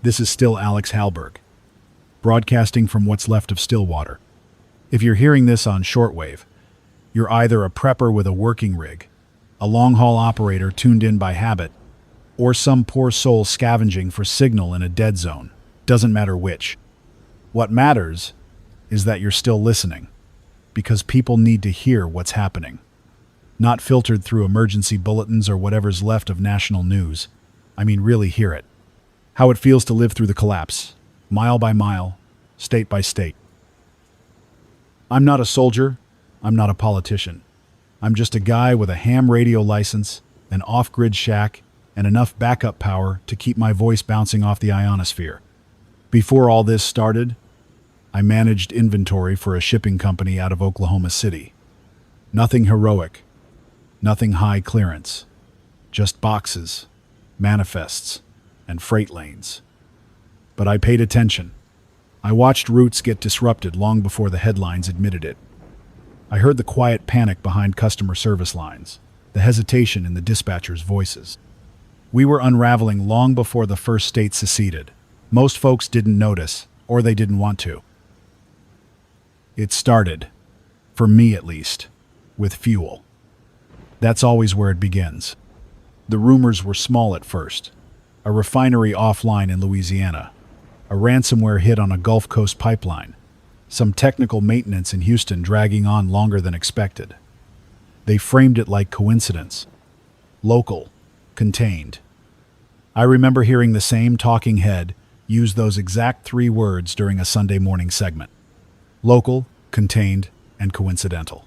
This is still Alex Halberg, broadcasting from what's left of Stillwater. If you're hearing this on shortwave, you're either a prepper with a working rig, a long-haul operator tuned in by habit, or some poor soul scavenging for signal in a dead zone. Doesn't matter which. What matters is that you're still listening, because people need to hear what's happening. Not filtered through emergency bulletins or whatever's left of national news. I mean, really hear it. How it feels to live through the collapse, mile by mile, state by state. I'm not a soldier, I'm not a politician. I'm just a guy with a ham radio license, an off-grid shack, and enough backup power to keep my voice bouncing off the ionosphere. Before all this started, I managed inventory for a shipping company out of Oklahoma City. Nothing heroic, nothing high clearance, just boxes, manifests, and freight lanes. But I paid attention. I watched routes get disrupted long before the headlines admitted it. I heard the quiet panic behind customer service lines, the hesitation in the dispatchers' voices. We were unraveling long before the first state seceded. Most folks didn't notice, or they didn't want to. It started, for me at least, with fuel. That's always where it begins. The rumors were small at first. A refinery offline in Louisiana, a ransomware hit on a Gulf Coast pipeline, some technical maintenance in Houston dragging on longer than expected. They framed it like coincidence. Local, contained. I remember hearing the same talking head use those exact 3 words during a Sunday morning segment. Local, contained, and coincidental.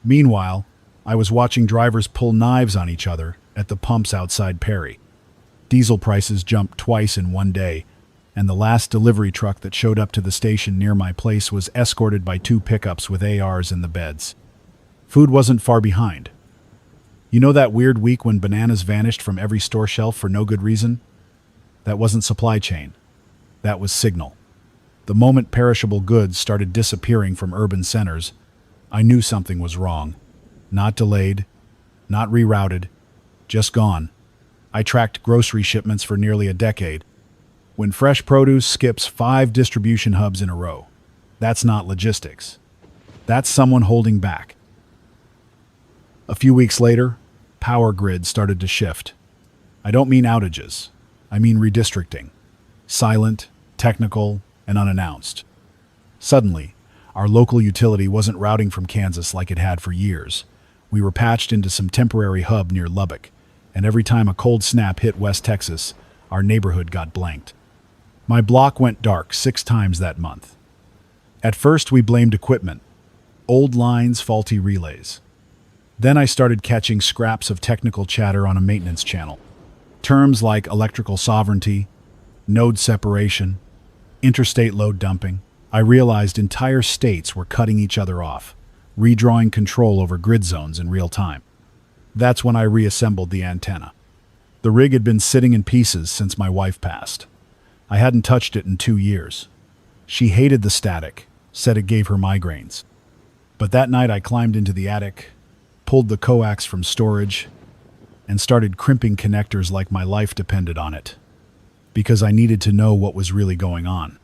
Meanwhile, I was watching drivers pull knives on each other at the pumps outside Perry. Diesel prices jumped twice in one day, and the last delivery truck that showed up to the station near my place was escorted by 2 pickups with ARs in the beds. Food wasn't far behind. You know that weird week when bananas vanished from every store shelf for no good reason? That wasn't supply chain. That was signal. The moment perishable goods started disappearing from urban centers, I knew something was wrong. Not delayed, not rerouted, just gone. I tracked grocery shipments for nearly a decade. When fresh produce skips 5 distribution hubs in a row, that's not logistics. That's someone holding back. A few weeks later, power grids started to shift. I don't mean outages. I mean redistricting. Silent, technical, and unannounced. Suddenly, our local utility wasn't routing from Kansas like it had for years. We were patched into some temporary hub near Lubbock, and every time a cold snap hit West Texas, our neighborhood got blanked. My block went dark 6 times that month. At first, we blamed equipment. Old lines, faulty relays. Then I started catching scraps of technical chatter on a maintenance channel. Terms like electrical sovereignty, node separation, interstate load dumping. I realized entire states were cutting each other off, redrawing control over grid zones in real time. That's when I reassembled the antenna. The rig had been sitting in pieces since my wife passed. I hadn't touched it in 2 years. She hated the static, said it gave her migraines. But that night I climbed into the attic, pulled the coax from storage, and started crimping connectors like my life depended on it. Because I needed to know what was really going on.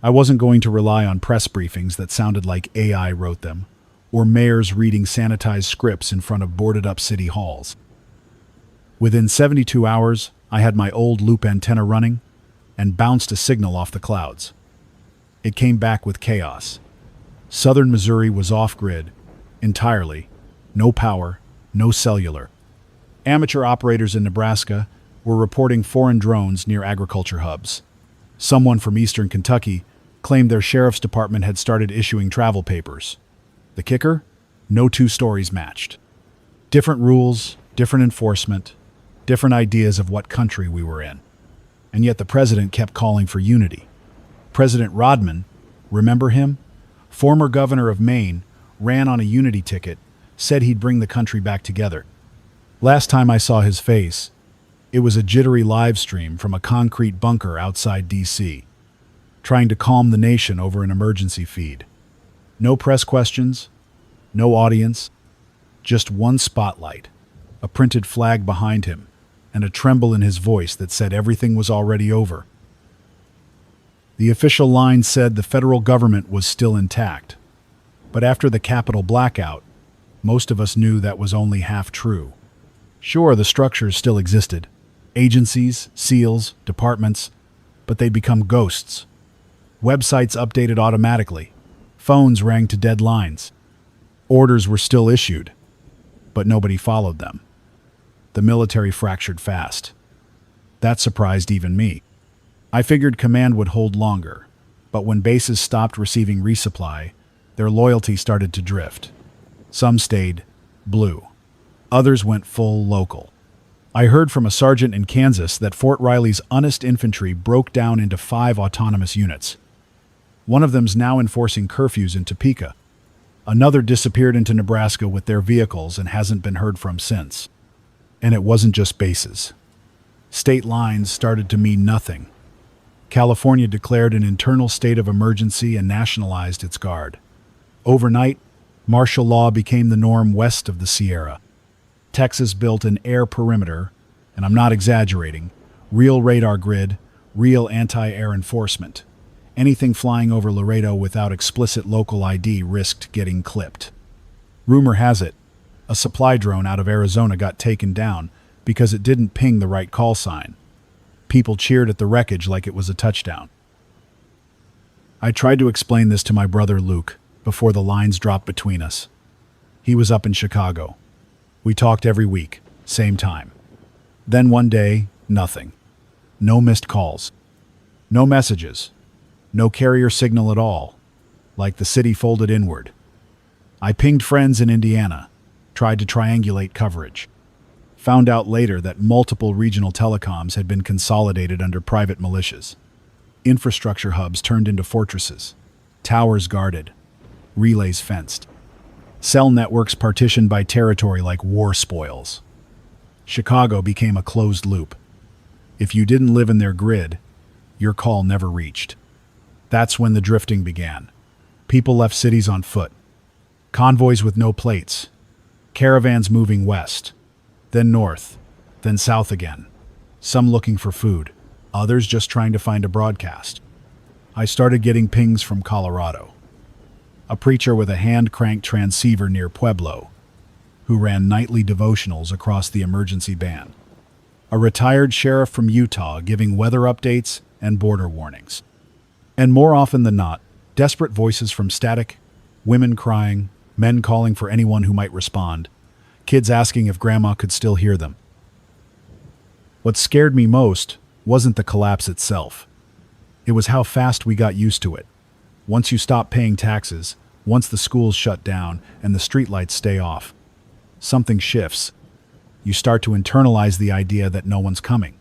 I wasn't going to rely on press briefings that sounded like AI wrote them, or mayors reading sanitized scripts in front of boarded-up city halls. Within 72 hours, I had my old loop antenna running and bounced a signal off the clouds. It came back with chaos. Southern Missouri was off-grid, entirely. No power, no cellular. Amateur operators in Nebraska were reporting foreign drones near agriculture hubs. Someone from eastern Kentucky claimed their sheriff's department had started issuing travel papers. The kicker? No 2 stories matched. Different rules, different enforcement, different ideas of what country we were in. And yet the president kept calling for unity. President Rodman, remember him? Former governor of Maine, ran on a unity ticket, said he'd bring the country back together. Last time I saw his face, it was a jittery live stream from a concrete bunker outside D.C., trying to calm the nation over an emergency feed. No press questions, no audience, just one spotlight, a printed flag behind him, and a tremble in his voice that said everything was already over. The official line said the federal government was still intact. But after the Capitol blackout, most of us knew that was only half true. Sure, the structures still existed. Agencies, SEALs, departments, but they'd become ghosts. Websites updated automatically. Phones rang to dead lines. Orders were still issued, but nobody followed them. The military fractured fast. That surprised even me. I figured command would hold longer, but when bases stopped receiving resupply, their loyalty started to drift. Some stayed blue. Others went full local. I heard from a sergeant in Kansas that Fort Riley's honest infantry broke down into 5 autonomous units. One of them's now enforcing curfews in Topeka. Another disappeared into Nebraska with their vehicles and hasn't been heard from since. And it wasn't just bases. State lines started to mean nothing. California declared an internal state of emergency and nationalized its guard. Overnight, martial law became the norm west of the Sierra. Texas built an air perimeter, and I'm not exaggerating, real radar grid, real anti-air enforcement. Anything flying over Laredo without explicit local ID risked getting clipped. Rumor has it, a supply drone out of Arizona got taken down because it didn't ping the right call sign. People cheered at the wreckage like it was a touchdown. I tried to explain this to my brother Luke before the lines dropped between us. He was up in Chicago. We talked every week, same time. Then one day, nothing. No missed calls. No messages. No carrier signal at all. Like the city folded inward. I pinged friends in Indiana, tried to triangulate coverage. Found out later that multiple regional telecoms had been consolidated under private militias. Infrastructure hubs turned into fortresses. Towers guarded. Relays fenced. Cell networks partitioned by territory like war spoils. Chicago became a closed loop. If you didn't live in their grid, your call never reached. That's when the drifting began. People left cities on foot. Convoys with no plates. Caravans moving west. Then north. Then south again. Some looking for food. Others just trying to find a broadcast. I started getting pings from Colorado. A preacher with a hand-cranked transceiver near Pueblo, who ran nightly devotionals across the emergency band. A retired sheriff from Utah giving weather updates and border warnings. And more often than not, desperate voices from static, women crying, men calling for anyone who might respond, kids asking if grandma could still hear them. What scared me most wasn't the collapse itself. It was how fast we got used to it. Once you stop paying taxes, once the schools shut down and the streetlights stay off, something shifts. You start to internalize the idea that no one's coming,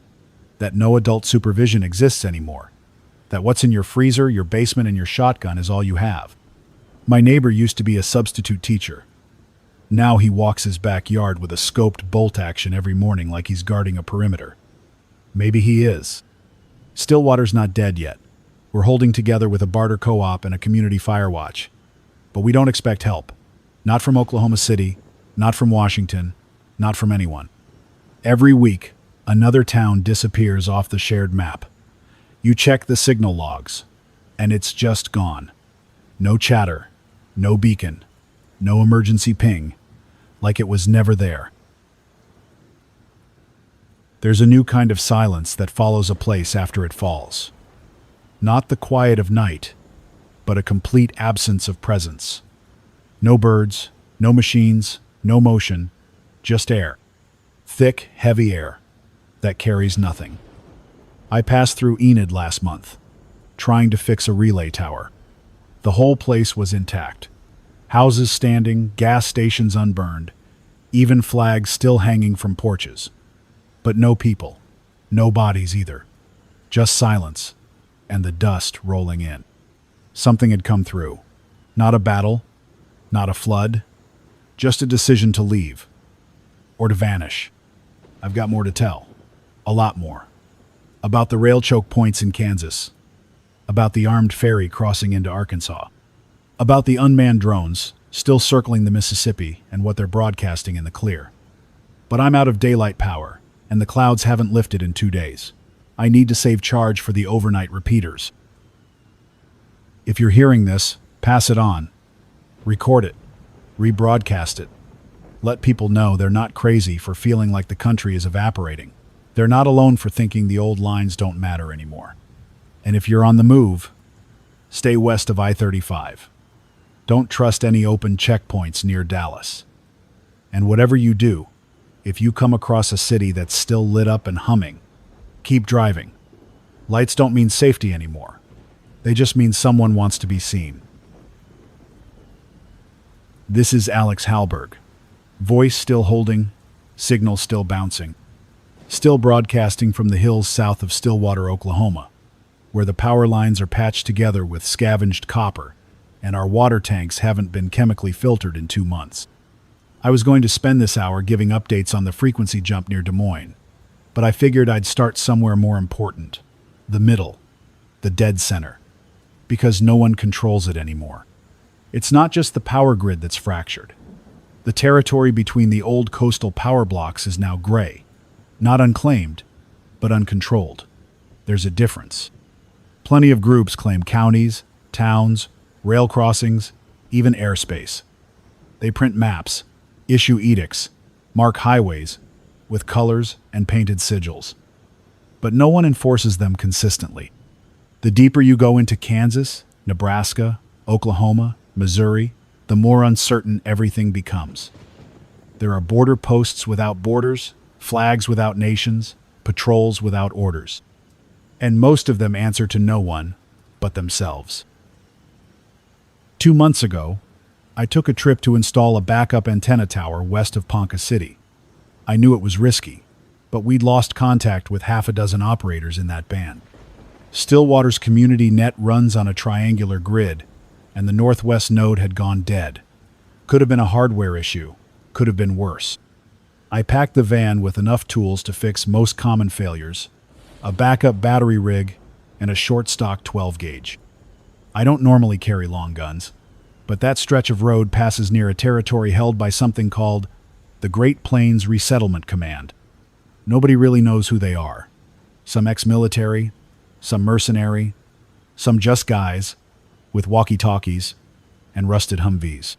that no adult supervision exists anymore, that what's in your freezer, your basement, and your shotgun is all you have. My neighbor used to be a substitute teacher. Now he walks his backyard with a scoped bolt action every morning like he's guarding a perimeter. Maybe he is. Stillwater's not dead yet. We're holding together with a barter co-op and a community fire watch. But we don't expect help. Not from Oklahoma City, not from Washington, not from anyone. Every week, another town disappears off the shared map. You check the signal logs, and it's just gone. No chatter, no beacon, no emergency ping, like it was never there. There's a new kind of silence that follows a place after it falls. Not the quiet of night, but a complete absence of presence. No birds, no machines, no motion, just air. Thick, heavy air that carries nothing. I passed through Enid last month, trying to fix a relay tower. The whole place was intact. Houses standing, gas stations unburned, even flags still hanging from porches. But no people, no bodies either. Just silence, and the dust rolling in. Something had come through. Not a battle, not a flood, just a decision to leave, or to vanish. I've got more to tell, a lot more. About the rail choke points in Kansas, about the armed ferry crossing into Arkansas, about the unmanned drones still circling the Mississippi and what they're broadcasting in the clear. But I'm out of daylight power, and the clouds haven't lifted in 2 days. I need to save charge for the overnight repeaters. If you're hearing this, pass it on. Record it. Rebroadcast it. Let people know they're not crazy for feeling like the country is evaporating. They're not alone for thinking the old lines don't matter anymore. And if you're on the move, stay west of I-35. Don't trust any open checkpoints near Dallas. And whatever you do, if you come across a city that's still lit up and humming, keep driving. Lights don't mean safety anymore. They just mean someone wants to be seen. This is Alex Halberg. Voice still holding, signal still bouncing. Still broadcasting from the hills south of Stillwater, Oklahoma, where the power lines are patched together with scavenged copper, and our water tanks haven't been chemically filtered in 2 months. I was going to spend this hour giving updates on the frequency jump near Des Moines, but I figured I'd start somewhere more important. The middle. The dead center. Because no one controls it anymore. It's not just the power grid that's fractured. The territory between the old coastal power blocks is now gray. Not unclaimed, but uncontrolled. There's a difference. Plenty of groups claim counties, towns, rail crossings, even airspace. They print maps, issue edicts, mark highways with colors and painted sigils. But no one enforces them consistently. The deeper you go into Kansas, Nebraska, Oklahoma, Missouri, the more uncertain everything becomes. There are border posts without borders, flags without nations, patrols without orders. And most of them answer to no one but themselves. 2 months ago, I took a trip to install a backup antenna tower west of Ponca City. I knew it was risky, but we'd lost contact with half a dozen operators in that band. Stillwater's community net runs on a triangular grid, and the northwest node had gone dead. Could have been a hardware issue, could have been worse. I packed the van with enough tools to fix most common failures, a backup battery rig, and a short stock 12 gauge. I don't normally carry long guns, but that stretch of road passes near a territory held by something called the Great Plains Resettlement Command. Nobody really knows who they are. Some ex-military, some mercenary, some just guys with walkie-talkies and rusted Humvees.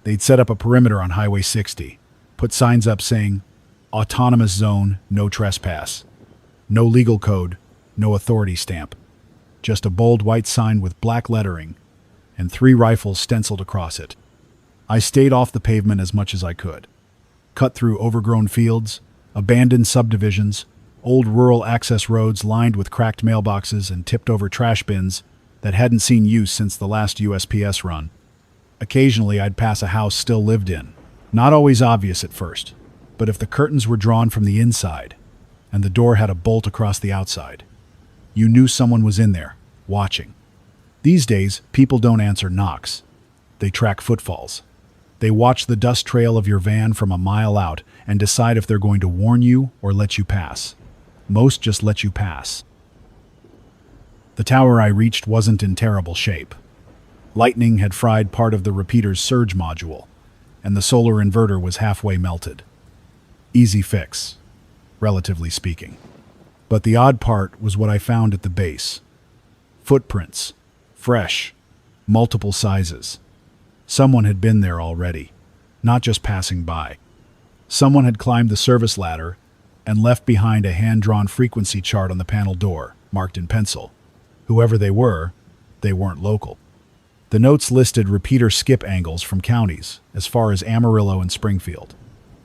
They'd set up a perimeter on Highway 60, put signs up saying, "Autonomous Zone, no trespass." No legal code, no authority stamp. Just a bold white sign with black lettering and 3 rifles stenciled across it. I stayed off the pavement as much as I could. Cut through overgrown fields, abandoned subdivisions, old rural access roads lined with cracked mailboxes and tipped-over trash bins that hadn't seen use since the last USPS run. Occasionally, I'd pass a house still lived in. Not always obvious at first, but if the curtains were drawn from the inside and the door had a bolt across the outside, you knew someone was in there, watching. These days, people don't answer knocks. They track footfalls. They watch the dust trail of your van from a mile out and decide if they're going to warn you or let you pass. Most just let you pass. The tower I reached wasn't in terrible shape. Lightning had fried part of the repeater's surge module, and the solar inverter was halfway melted. Easy fix, relatively speaking. But the odd part was what I found at the base. Footprints, fresh, multiple sizes. Someone had been there already, not just passing by. Someone had climbed the service ladder and left behind a hand-drawn frequency chart on the panel door, marked in pencil. Whoever they weren't local. The notes listed repeater skip angles from counties, as far as Amarillo and Springfield.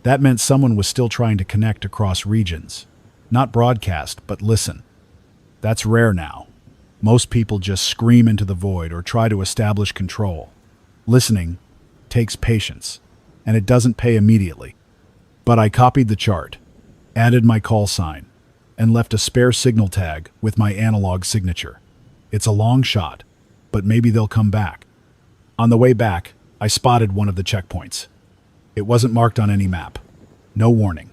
That meant someone was still trying to connect across regions. Not broadcast, but listen. That's rare now. Most people just scream into the void or try to establish control. Listening takes patience, and it doesn't pay immediately. But I copied the chart, added my call sign, and left a spare signal tag with my analog signature. It's a long shot, but maybe they'll come back. On the way back, I spotted one of the checkpoints. It wasn't marked on any map. No warning.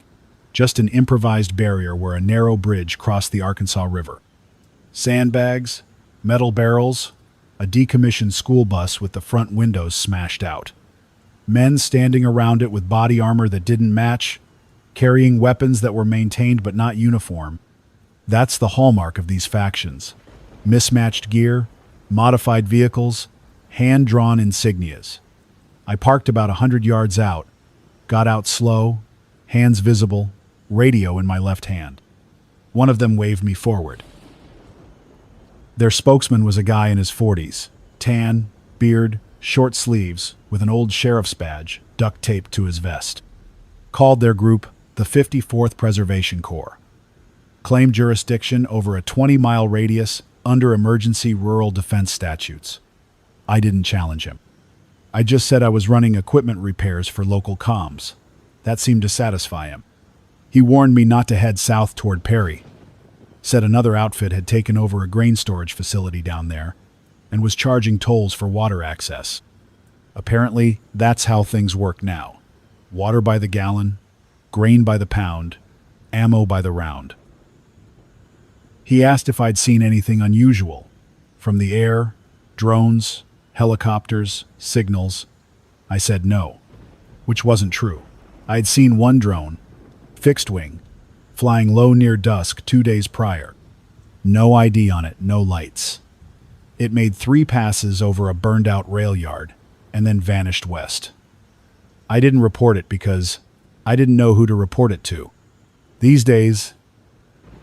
Just an improvised barrier where a narrow bridge crossed the Arkansas River. Sandbags, metal barrels, a decommissioned school bus with the front windows smashed out. Men standing around it with body armor that didn't match, carrying weapons that were maintained but not uniform. That's the hallmark of these factions. Mismatched gear, modified vehicles, hand-drawn insignias. I parked about 100 yards out, got out slow, hands visible, radio in my left hand. One of them waved me forward. Their spokesman was a guy in his 40s, tan, beard, short sleeves, with an old sheriff's badge duct taped to his vest. Called their group the 54th Preservation Corps. Claimed jurisdiction over a 20-mile radius under emergency rural defense statutes. I didn't challenge him. I just said I was running equipment repairs for local comms. That seemed to satisfy him. He warned me not to head south toward Perry. Said another outfit had taken over a grain storage facility down there and was charging tolls for water access. Apparently, that's how things work now. Water by the gallon, grain by the pound, ammo by the round. He asked if I'd seen anything unusual. From the air, drones, helicopters, signals. I said no, which wasn't true. I'd seen one drone, fixed wing, flying low near dusk 2 days prior. No ID on it, no lights. It made 3 passes over a burned-out rail yard and then vanished west. I didn't report it because I didn't know who to report it to. These days,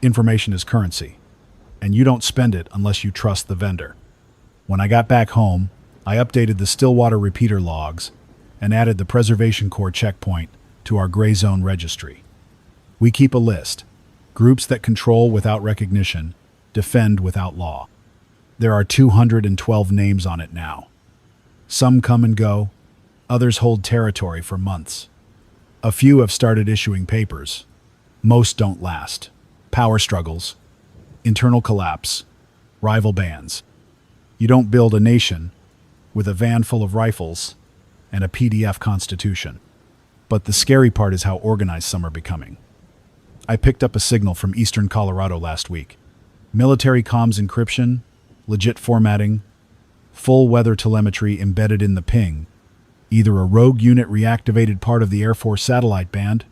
information is currency, and you don't spend it unless you trust the vendor. When I got back home, I updated the Stillwater repeater logs and added the Preservation Corps checkpoint to our gray zone registry. We keep a list. Groups that control without recognition, defend without law. There are 212 names on it now. Some come and go, others hold territory for months. A few have started issuing papers. Most don't last. Power struggles, internal collapse, rival bands. You don't build a nation with a van full of rifles and a PDF constitution. But the scary part is how organized some are becoming. I picked up a signal from eastern Colorado last week. Military comms encryption, legit formatting, full weather telemetry embedded in the ping. Either a rogue unit reactivated part of the Air Force satellite band,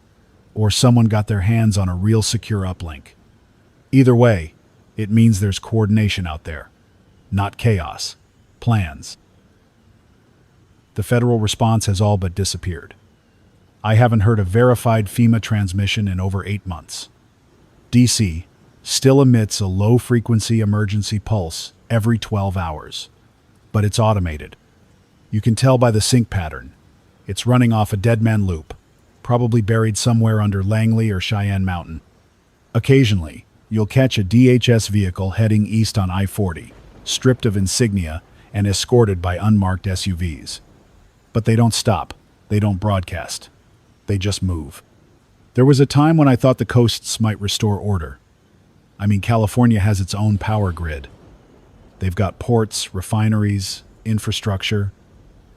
or someone got their hands on a real secure uplink. Either way, it means there's coordination out there. Not chaos. Plans. The federal response has all but disappeared. I haven't heard a verified FEMA transmission in over 8 months. DC still emits a low-frequency emergency pulse every 12 hours, but it's automated. You can tell by the sync pattern. It's running off a dead-man loop, probably buried somewhere under Langley or Cheyenne Mountain. Occasionally, you'll catch a DHS vehicle heading east on I-40, stripped of insignia and escorted by unmarked SUVs. But they don't stop. They don't broadcast. They just move. There was a time when I thought the coasts might restore order. I mean, California has its own power grid. They've got ports, refineries, infrastructure.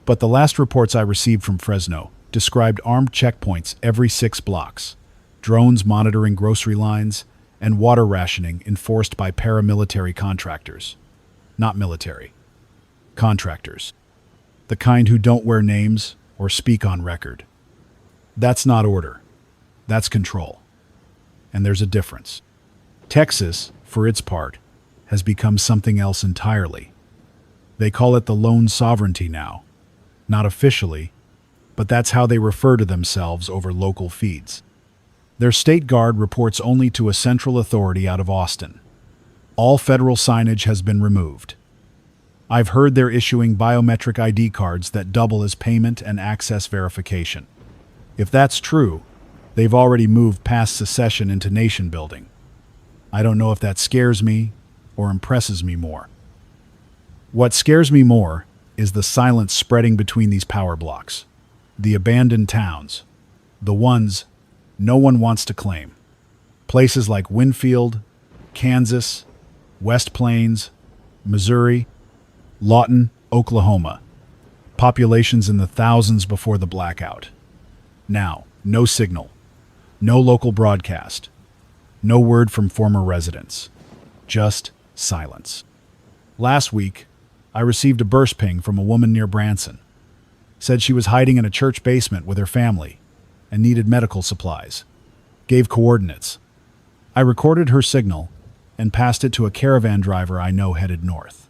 But the last reports I received from Fresno described armed checkpoints every 6 blocks, drones monitoring grocery lines, and water rationing enforced by paramilitary contractors. Not military. Contractors. The kind who don't wear names or speak on record. That's not order. That's control. And there's a difference. Texas, for its part, has become something else entirely. They call it the lone sovereignty now. Not officially, but that's how they refer to themselves over local feeds. Their state guard reports only to a central authority out of Austin. All federal signage has been removed. I've heard they're issuing biometric ID cards that double as payment and access verification. If that's true, they've already moved past secession into nation building. I don't know if that scares me or impresses me more. What scares me more is the silence spreading between these power blocks. The abandoned towns. The ones no one wants to claim. Places like Winfield, Kansas, West Plains, Missouri, Lawton, Oklahoma. Populations in the thousands before the blackout. Now, no signal. No local broadcast. No word from former residents. Just silence. Last week, I received a burst ping from a woman near Branson. Said she was hiding in a church basement with her family and needed medical supplies. Gave coordinates. I recorded her signal and passed it to a caravan driver I know headed north.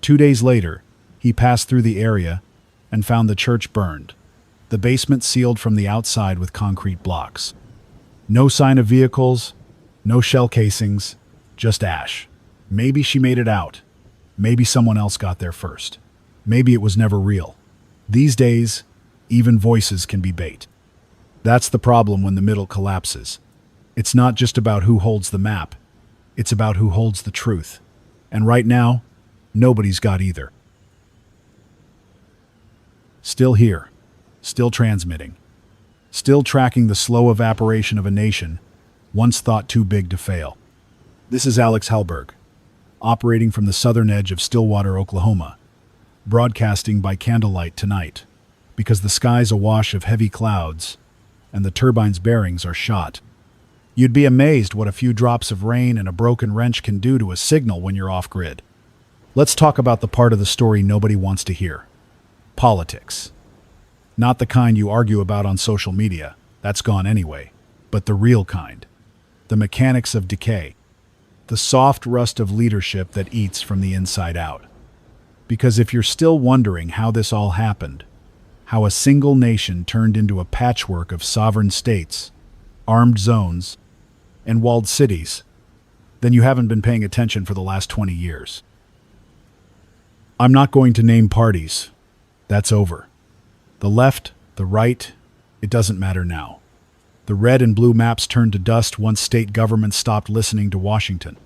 2 days later, he passed through the area and found the church burned, the basement sealed from the outside with concrete blocks. No sign of vehicles, no shell casings, just ash. Maybe she made it out. Maybe someone else got there first. Maybe it was never real. These days, even voices can be bait. That's the problem when the middle collapses. It's not just about who holds the map. It's about who holds the truth. And right now, nobody's got either. Still here. Still transmitting. Still tracking the slow evaporation of a nation once thought too big to fail. This is Alex Halberg, operating from the southern edge of Stillwater, Oklahoma, broadcasting by candlelight tonight, because the sky's awash of heavy clouds and the turbine's bearings are shot. You'd be amazed what a few drops of rain and a broken wrench can do to a signal when you're off-grid. Let's talk about the part of the story nobody wants to hear. Politics. Not the kind you argue about on social media, that's gone anyway, but the real kind. The mechanics of decay. The soft rust of leadership that eats from the inside out. Because if you're still wondering how this all happened, how a single nation turned into a patchwork of sovereign states, armed zones, and walled cities, then you haven't been paying attention for the last 20 years. I'm not going to name parties. That's over. The left, the right, it doesn't matter now. The red and blue maps turned to dust once state governments stopped listening to Washington.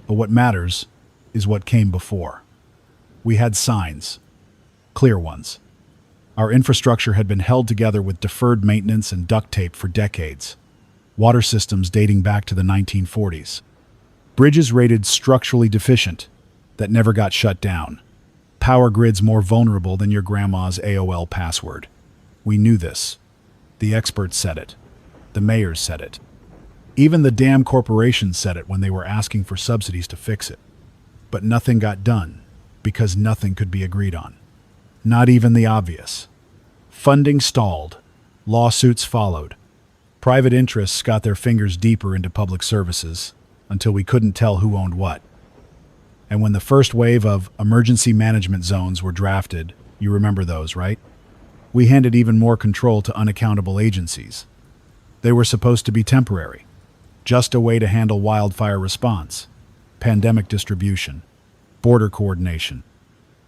But what matters is what came before. We had signs. Clear ones. Our infrastructure had been held together with deferred maintenance and duct tape for decades. Water systems dating back to the 1940s. Bridges rated structurally deficient that never got shut down. Power grids more vulnerable than your grandma's AOL password. We knew this. The experts said it. The mayors said it. Even the damn corporations said it when they were asking for subsidies to fix it. But nothing got done because nothing could be agreed on. Not even the obvious. Funding stalled. Lawsuits followed. Private interests got their fingers deeper into public services until we couldn't tell who owned what. And when the first wave of emergency management zones were drafted, you remember those, right? We handed even more control to unaccountable agencies. They were supposed to be temporary, just a way to handle wildfire response, pandemic distribution, border coordination.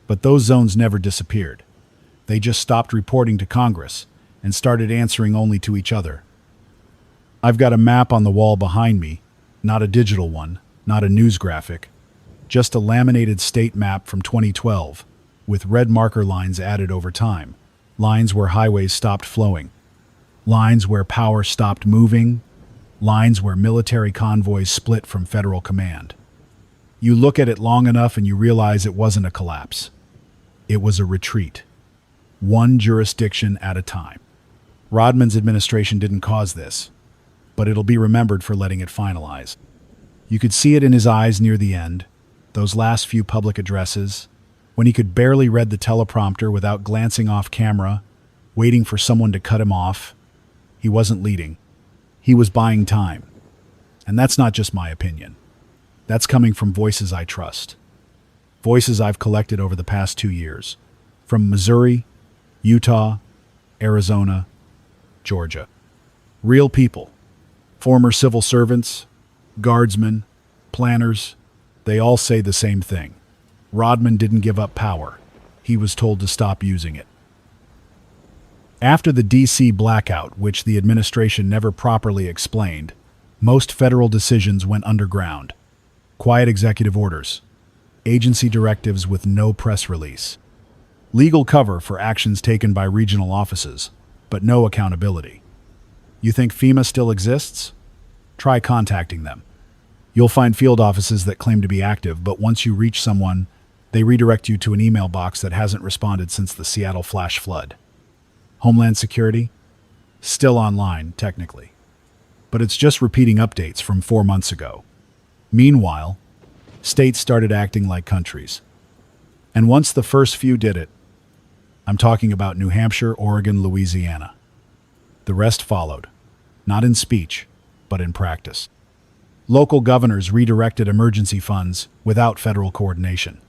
But those zones never disappeared. They just stopped reporting to Congress and started answering only to each other. I've got a map on the wall behind me, not a digital one, not a news graphic, just a laminated state map from 2012, with red marker lines added over time, lines where highways stopped flowing, lines where power stopped moving, lines where military convoys split from federal command. You look at it long enough and you realize it wasn't a collapse. It was a retreat. One jurisdiction at a time. Rodman's administration didn't cause this, but it'll be remembered for letting it finalize. You could see it in his eyes near the end, those last few public addresses, when he could barely read the teleprompter without glancing off camera, waiting for someone to cut him off. He wasn't leading. He was buying time. And that's not just my opinion. That's coming from voices I trust. Voices I've collected over the past 2 years. From Missouri, Utah, Arizona, Georgia. Real people. Former civil servants, guardsmen, planners. They all say the same thing. Rodman didn't give up power. He was told to stop using it. After the D.C. blackout, which the administration never properly explained, most federal decisions went underground. Quiet executive orders. Agency directives with no press release. Legal cover for actions taken by regional offices, but no accountability. You think FEMA still exists? Try contacting them. You'll find field offices that claim to be active, but once you reach someone, they redirect you to an email box that hasn't responded since the Seattle flash flood. Homeland Security? Still online, technically. But it's just repeating updates from 4 months ago. Meanwhile, states started acting like countries. And once the first few did it, I'm talking about New Hampshire, Oregon, Louisiana. The rest followed, not in speech, but in practice. Local governors redirected emergency funds without federal coordination.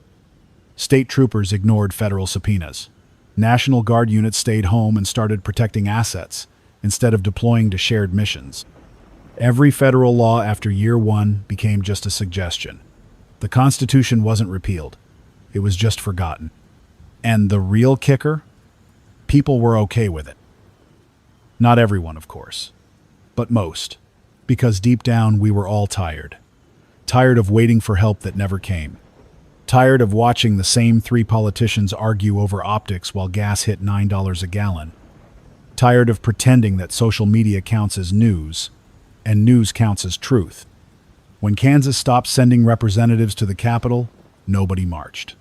State troopers ignored federal subpoenas. National Guard units stayed home and started protecting assets instead of deploying to shared missions. Every federal law after year one became just a suggestion. The Constitution wasn't repealed. It was just forgotten. And the real kicker? People were okay with it. Not everyone, of course, but most. Because deep down, we were all tired. Tired of waiting for help that never came. Tired of watching the same three politicians argue over optics while gas hit $9 a gallon. Tired of pretending that social media counts as news, and news counts as truth. When Kansas stopped sending representatives to the Capitol, nobody marched.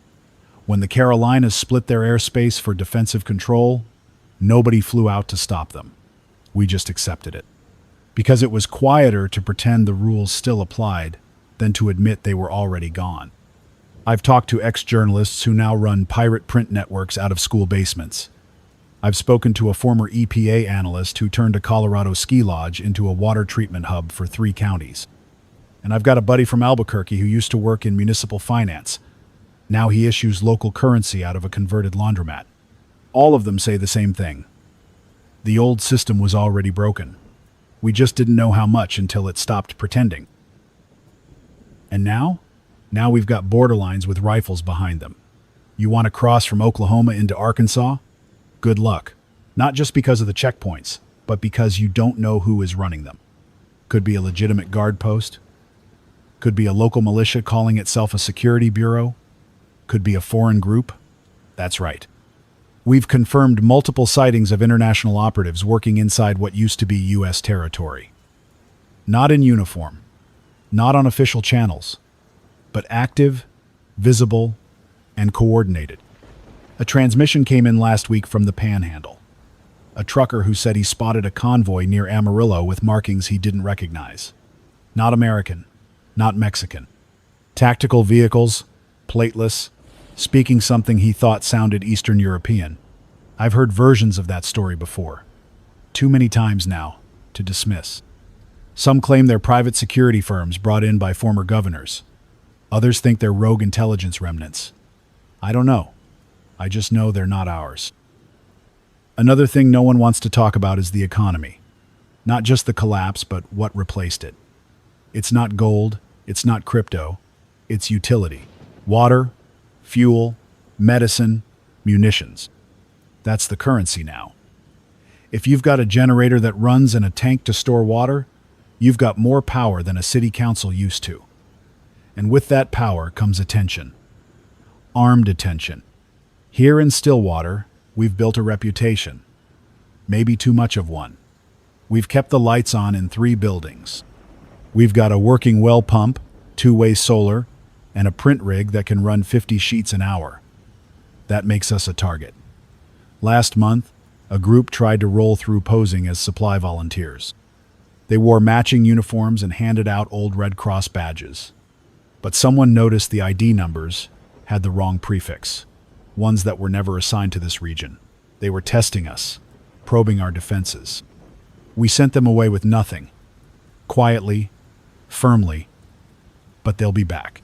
When the Carolinas split their airspace for defensive control, nobody flew out to stop them. We just accepted it. Because it was quieter to pretend the rules still applied than to admit they were already gone. I've talked to ex-journalists who now run pirate print networks out of school basements. I've spoken to a former EPA analyst who turned a Colorado ski lodge into a water treatment hub for 3 counties. And I've got a buddy from Albuquerque who used to work in municipal finance. Now he issues local currency out of a converted laundromat. All of them say the same thing. The old system was already broken. We just didn't know how much until it stopped pretending. And now? Now we've got borderlines with rifles behind them. You want to cross from Oklahoma into Arkansas? Good luck. Not just because of the checkpoints, but because you don't know who is running them. Could be a legitimate guard post. Could be a local militia calling itself a security bureau. Could be a foreign group. That's right. We've confirmed multiple sightings of international operatives working inside what used to be U.S. territory. Not in uniform. Not on official channels. But active, visible, and coordinated. A transmission came in last week from the Panhandle. A trucker who said he spotted a convoy near Amarillo with markings he didn't recognize. Not American, not Mexican. Tactical vehicles, plateless, speaking something he thought sounded Eastern European. I've heard versions of that story before. Too many times now to dismiss. Some claim they're private security firms brought in by former governors. Others think they're rogue intelligence remnants. I don't know. I just know they're not ours. Another thing no one wants to talk about is the economy. Not just the collapse, but what replaced it. It's not gold, it's not crypto, it's utility. Water, fuel, medicine, munitions. That's the currency now. If you've got a generator that runs and a tank to store water, you've got more power than a city council used to. And with that power comes attention. Armed attention. Here in Stillwater, we've built a reputation. Maybe too much of one. We've kept the lights on in 3 buildings. We've got a working well pump, 2-way solar, and a print rig that can run 50 sheets an hour. That makes us a target. Last month, a group tried to roll through posing as supply volunteers. They wore matching uniforms and handed out old Red Cross badges. But someone noticed the ID numbers had the wrong prefix, ones that were never assigned to this region. They were testing us, probing our defenses. We sent them away with nothing. Quietly, firmly, but they'll be back.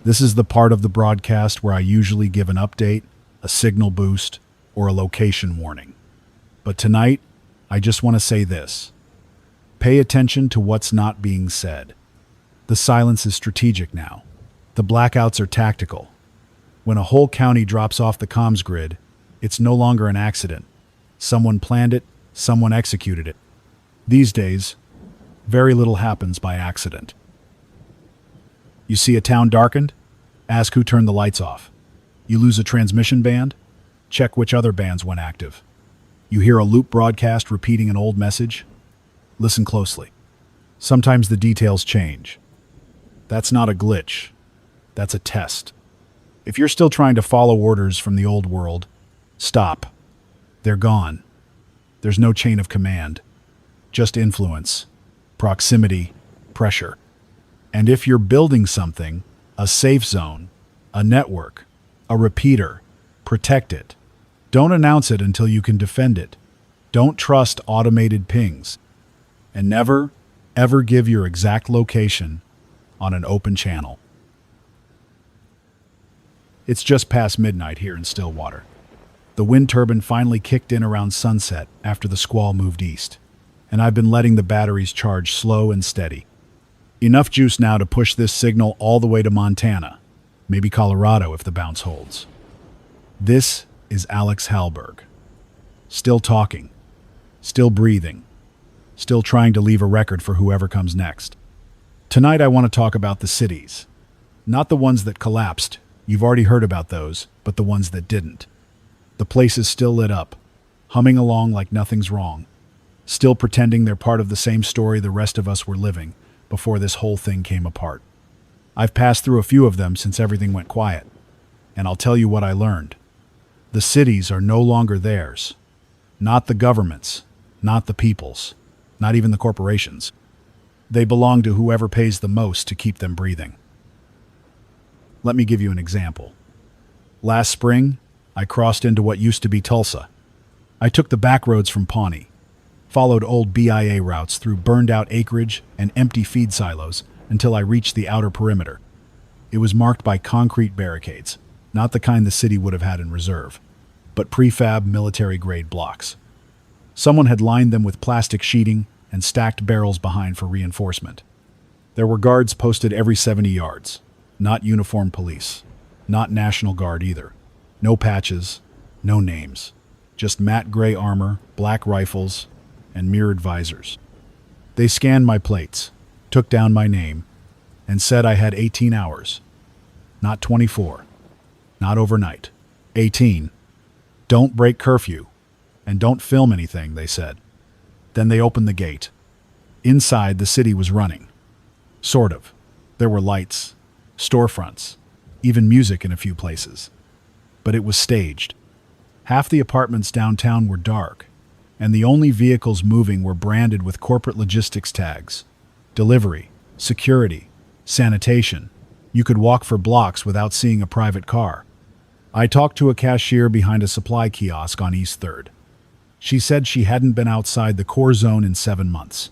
This is the part of the broadcast where I usually give an update, a signal boost, or a location warning. But tonight, I just want to say this. Pay attention to what's not being said. The silence is strategic now. The blackouts are tactical. When a whole county drops off the comms grid, it's no longer an accident. Someone planned it, someone executed it. These days, very little happens by accident. You see a town darkened? Ask who turned the lights off. You lose a transmission band? Check which other bands went active. You hear a loop broadcast repeating an old message? Listen closely. Sometimes the details change. That's not a glitch. That's a test. If you're still trying to follow orders from the old world, stop. They're gone. There's no chain of command. Just influence, proximity, pressure. And if you're building something, a safe zone, a network, a repeater, protect it. Don't announce it until you can defend it. Don't trust automated pings. And never, ever give your exact location on an open channel. It's just past midnight here in Stillwater. The wind turbine finally kicked in around sunset after the squall moved east, and I've been letting the batteries charge slow and steady. Enough juice now to push this signal all the way to Montana, maybe Colorado if the bounce holds. This is Alex Halberg. Still talking, still breathing, still trying to leave a record for whoever comes next. Tonight I want to talk about the cities. Not the ones that collapsed, you've already heard about those, but the ones that didn't. The place is still lit up, humming along like nothing's wrong, still pretending they're part of the same story the rest of us were living before this whole thing came apart. I've passed through a few of them since everything went quiet, and I'll tell you what I learned. The cities are no longer theirs. Not the governments, not the peoples, not even the corporations. They belong to whoever pays the most to keep them breathing. Let me give you an example. Last spring, I crossed into what used to be Tulsa. I took the back roads from Pawnee, followed old BIA routes through burned-out acreage and empty feed silos until I reached the outer perimeter. It was marked by concrete barricades, not the kind the city would have had in reserve, but prefab military-grade blocks. Someone had lined them with plastic sheeting and stacked barrels behind for reinforcement. There were guards posted every 70 yards, not uniformed police, not National Guard either. No patches, no names, just matte gray armor, black rifles, and mirrored visors. They scanned my plates, took down my name, and said I had 18 hours. Not 24. Not overnight. 18. Don't break curfew, and don't film anything, they said. Then they opened the gate. Inside, the city was running. Sort of. There were lights, storefronts, even music in a few places. But it was staged. Half the apartments downtown were dark, and the only vehicles moving were branded with corporate logistics tags. Delivery, security, sanitation. You could walk for blocks without seeing a private car. I talked to a cashier behind a supply kiosk on East 3rd. She said she hadn't been outside the core zone in 7 months.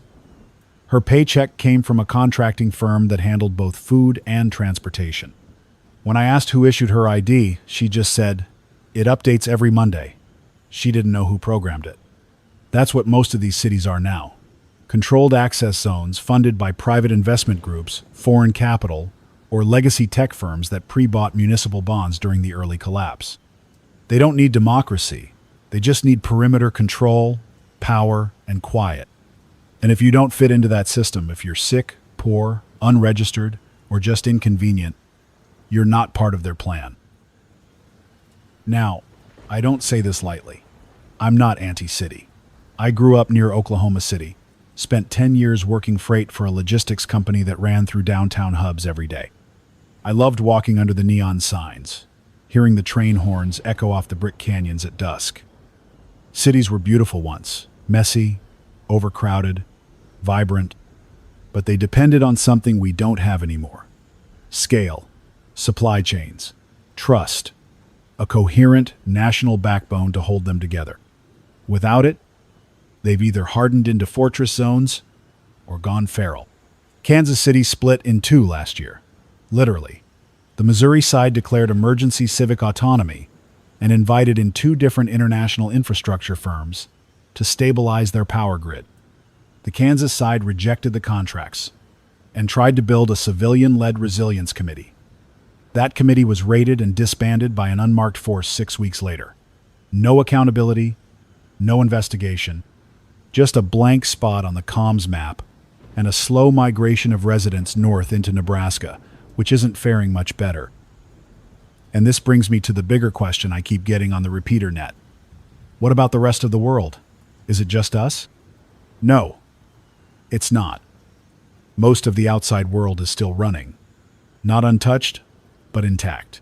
Her paycheck came from a contracting firm that handled both food and transportation. When I asked who issued her ID, she just said, "It updates every Monday." She didn't know who programmed it. That's what most of these cities are now. Controlled access zones funded by private investment groups, foreign capital, or legacy tech firms that pre-bought municipal bonds during the early collapse. They don't need democracy. They just need perimeter control, power, and quiet. And if you don't fit into that system, if you're sick, poor, unregistered, or just inconvenient, you're not part of their plan. Now, I don't say this lightly. I'm not anti-city. I grew up near Oklahoma City, spent 10 years working freight for a logistics company that ran through downtown hubs every day. I loved walking under the neon signs, hearing the train horns echo off the brick canyons at dusk. Cities were beautiful once, messy, overcrowded, vibrant, but they depended on something we don't have anymore. Scale, supply chains, trust, a coherent national backbone to hold them together. Without it, they've either hardened into fortress zones or gone feral. Kansas City split in two last year, literally. The Missouri side declared emergency civic autonomy and invited in 2 different international infrastructure firms to stabilize their power grid. The Kansas side rejected the contracts and tried to build a civilian-led resilience committee. That committee was raided and disbanded by an unmarked force 6 weeks later. No accountability, no investigation, just a blank spot on the comms map and a slow migration of residents north into Nebraska, which isn't faring much better. And this brings me to the bigger question I keep getting on the repeater net. What about the rest of the world? Is it just us? No, it's not. Most of the outside world is still running. Not untouched, but intact.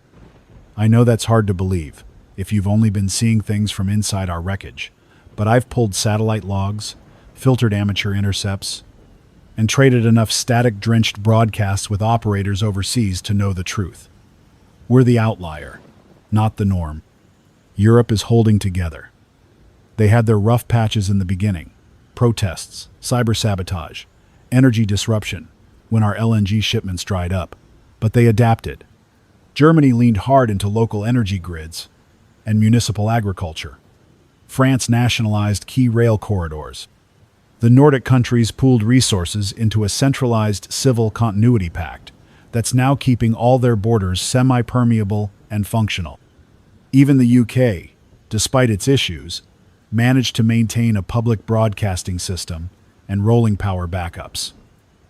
I know that's hard to believe if you've only been seeing things from inside our wreckage, but I've pulled satellite logs, filtered amateur intercepts, and traded enough static-drenched broadcasts with operators overseas to know the truth. We're the outlier, not the norm. Europe is holding together. They had their rough patches in the beginning. Protests, cyber-sabotage, energy disruption, when our LNG shipments dried up. But they adapted. Germany leaned hard into local energy grids and municipal agriculture. France nationalized key rail corridors. The Nordic countries pooled resources into a centralized civil continuity pact that's now keeping all their borders semi-permeable and functional. Even the UK, despite its issues, managed to maintain a public broadcasting system and rolling power backups.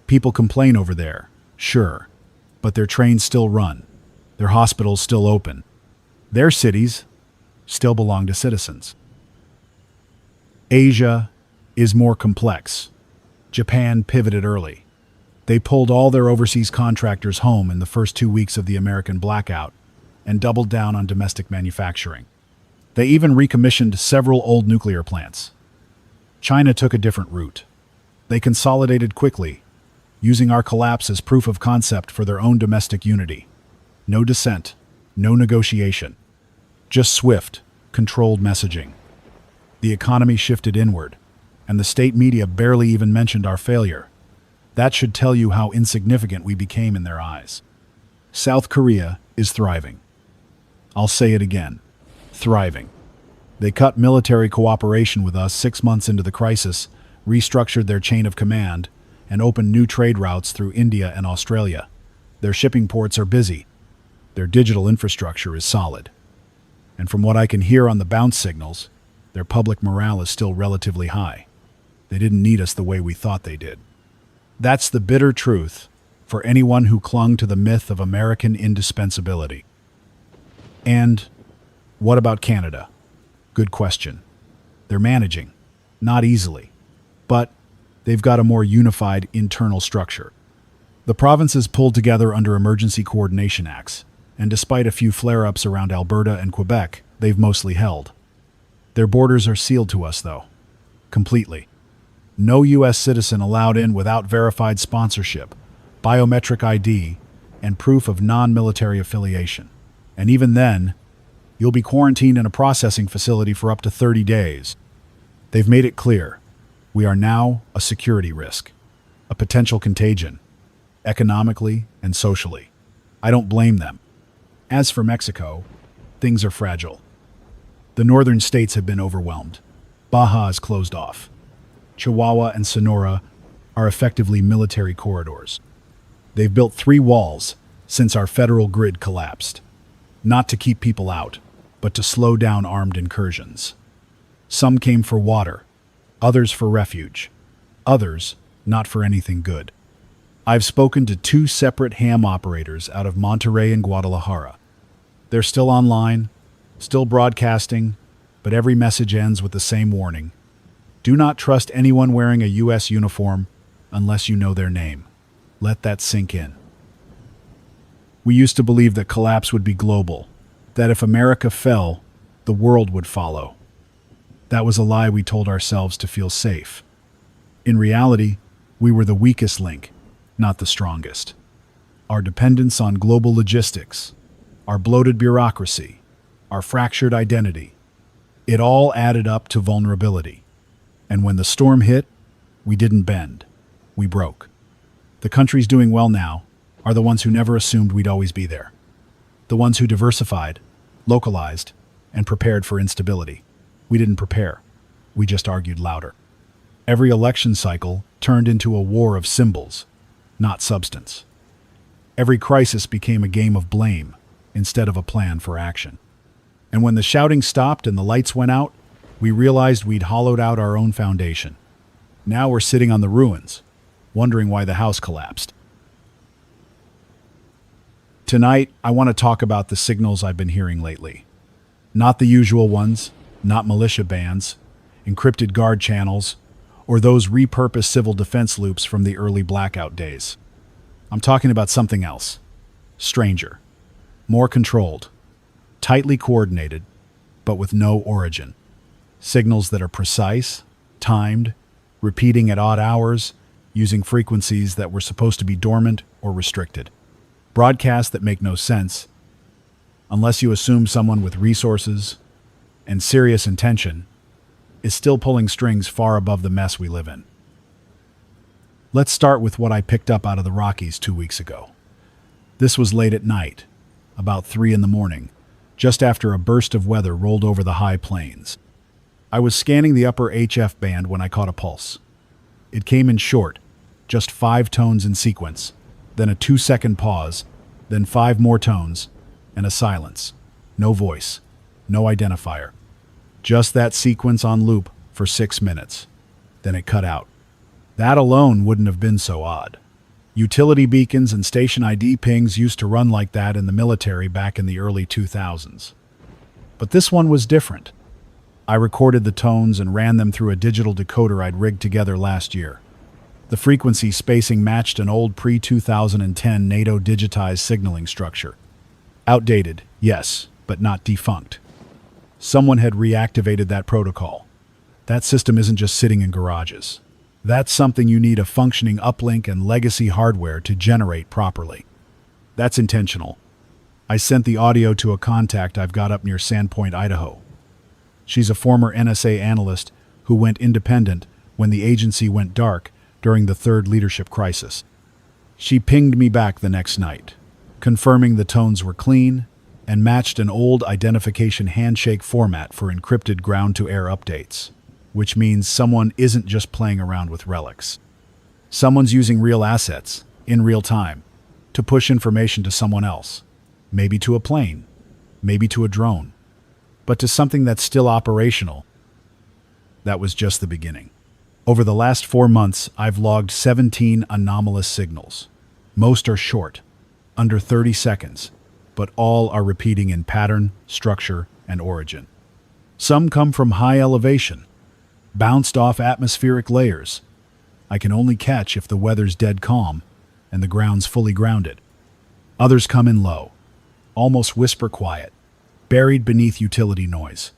People complain over there, sure, but their trains still run, their hospitals still open, their cities still belong to citizens. Asia is more complex. Japan pivoted early. They pulled all their overseas contractors home in the first 2 weeks of the American blackout and doubled down on domestic manufacturing. They even recommissioned several old nuclear plants. China took a different route. They consolidated quickly, using our collapse as proof of concept for their own domestic unity. No dissent, no negotiation. Just swift, controlled messaging. The economy shifted inward, and the state media barely even mentioned our failure. That should tell you how insignificant we became in their eyes. South Korea is thriving. I'll say it again. Thriving. They cut military cooperation with us 6 months into the crisis, restructured their chain of command, and opened new trade routes through India and Australia. Their shipping ports are busy. Their digital infrastructure is solid. And from what I can hear on the bounce signals, their public morale is still relatively high. They didn't need us the way we thought they did. That's the bitter truth for anyone who clung to the myth of American indispensability. And what about Canada? Good question. They're managing, not easily, but they've got a more unified internal structure. The provinces pulled together under emergency coordination acts, and despite a few flare-ups around Alberta and Quebec, they've mostly held. Their borders are sealed to us, though. Completely. No U.S. citizen allowed in without verified sponsorship, biometric ID, and proof of non-military affiliation. And even then, you'll be quarantined in a processing facility for up to 30 days. They've made it clear. We are now a security risk, a potential contagion, economically and socially. I don't blame them. As for Mexico, things are fragile. The northern states have been overwhelmed. Baja is closed off. Chihuahua and Sonora are effectively military corridors. They've built 3 walls since our federal grid collapsed, not to keep people out, but to slow down armed incursions. Some came for water, others for refuge, others not for anything good. I've spoken to 2 separate ham operators out of Monterrey and Guadalajara. They're still online, still broadcasting, but every message ends with the same warning. Do not trust anyone wearing a U.S. uniform unless you know their name. Let that sink in. We used to believe that collapse would be global, that if America fell, the world would follow. That was a lie we told ourselves to feel safe. In reality, we were the weakest link, not the strongest. Our dependence on global logistics, our bloated bureaucracy, our fractured identity, it all added up to vulnerability. And when the storm hit, we didn't bend. We broke. The countries doing well now are the ones who never assumed we'd always be there. The ones who diversified, localized, and prepared for instability. We didn't prepare. We just argued louder. Every election cycle turned into a war of symbols, not substance. Every crisis became a game of blame instead of a plan for action. And when the shouting stopped and the lights went out, we realized we'd hollowed out our own foundation. Now we're sitting on the ruins, wondering why the house collapsed. Tonight, I want to talk about the signals I've been hearing lately. Not the usual ones, not militia bands, encrypted guard channels, or those repurposed civil defense loops from the early blackout days. I'm talking about something else. Stranger. More controlled. Tightly coordinated, but with no origin. Signals that are precise, timed, repeating at odd hours, using frequencies that were supposed to be dormant or restricted. Broadcasts that make no sense, unless you assume someone with resources and serious intention is still pulling strings far above the mess we live in. Let's start with what I picked up out of the Rockies 2 weeks ago. This was late at night, about 3 in the morning, just after a burst of weather rolled over the high plains. I was scanning the upper HF band when I caught a pulse. It came in short, just 5 tones in sequence, then a 2-second pause, then 5 more tones, and a silence. No voice, no identifier. Just that sequence on loop for 6 minutes. Then it cut out. That alone wouldn't have been so odd. Utility beacons and station ID pings used to run like that in the military back in the early 2000s. But this one was different. I recorded the tones and ran them through a digital decoder I'd rigged together last year. The frequency spacing matched an old pre-2010 NATO digitized signaling structure. Outdated, yes, but not defunct. Someone had reactivated that protocol. That system isn't just sitting in garages. That's something you need a functioning uplink and legacy hardware to generate properly. That's intentional. I sent the audio to a contact I've got up near Sandpoint, Idaho. She's a former NSA analyst who went independent when the agency went dark during the third leadership crisis. She pinged me back the next night, confirming the tones were clean and matched an old identification handshake format for encrypted ground-to-air updates, which means someone isn't just playing around with relics. Someone's using real assets, in real time, to push information to someone else, maybe to a plane, maybe to a drone, but to something that's still operational. That was just the beginning. Over the last 4 months, I've logged 17 anomalous signals. Most are short, under 30 seconds, but all are repeating in pattern, structure, and origin. Some come from high elevation, bounced off atmospheric layers. I can only catch if the weather's dead calm and the ground's fully grounded. Others come in low, almost whisper quiet, buried beneath utility noise.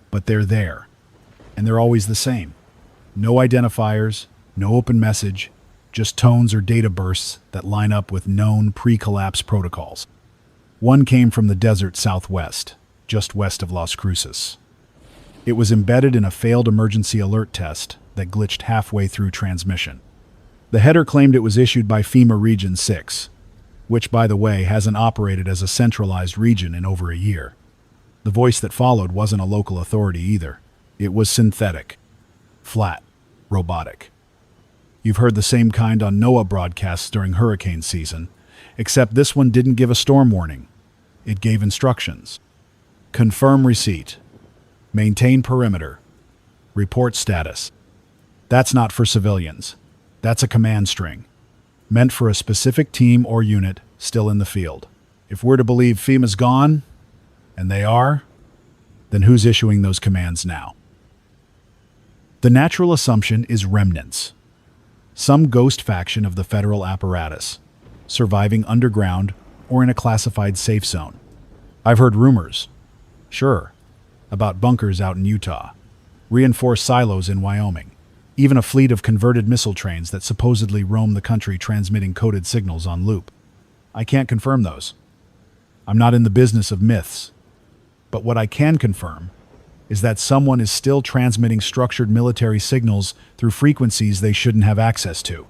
But they're there, and they're always the same. No identifiers, no open message, just tones or data bursts that line up with known pre-collapse protocols. One came from the desert southwest, just west of Las Cruces. It was embedded in a failed emergency alert test that glitched halfway through transmission. The header claimed it was issued by FEMA Region 6, which, by the way, hasn't operated as a centralized region in over a year. The voice that followed wasn't a local authority either. It was synthetic, flat, robotic. You've heard the same kind on NOAA broadcasts during hurricane season, except this one didn't give a storm warning. It gave instructions. Confirm receipt. Maintain perimeter. Report status. That's not for civilians. That's a command string, meant for a specific team or unit still in the field. If we're to believe FEMA's gone, and they are, then who's issuing those commands now? The natural assumption is remnants. Some ghost faction of the federal apparatus, surviving underground or in a classified safe zone. I've heard rumors, sure, about bunkers out in Utah, reinforced silos in Wyoming, even a fleet of converted missile trains that supposedly roam the country transmitting coded signals on loop. I can't confirm those. I'm not in the business of myths. But what I can confirm is that someone is still transmitting structured military signals through frequencies they shouldn't have access to.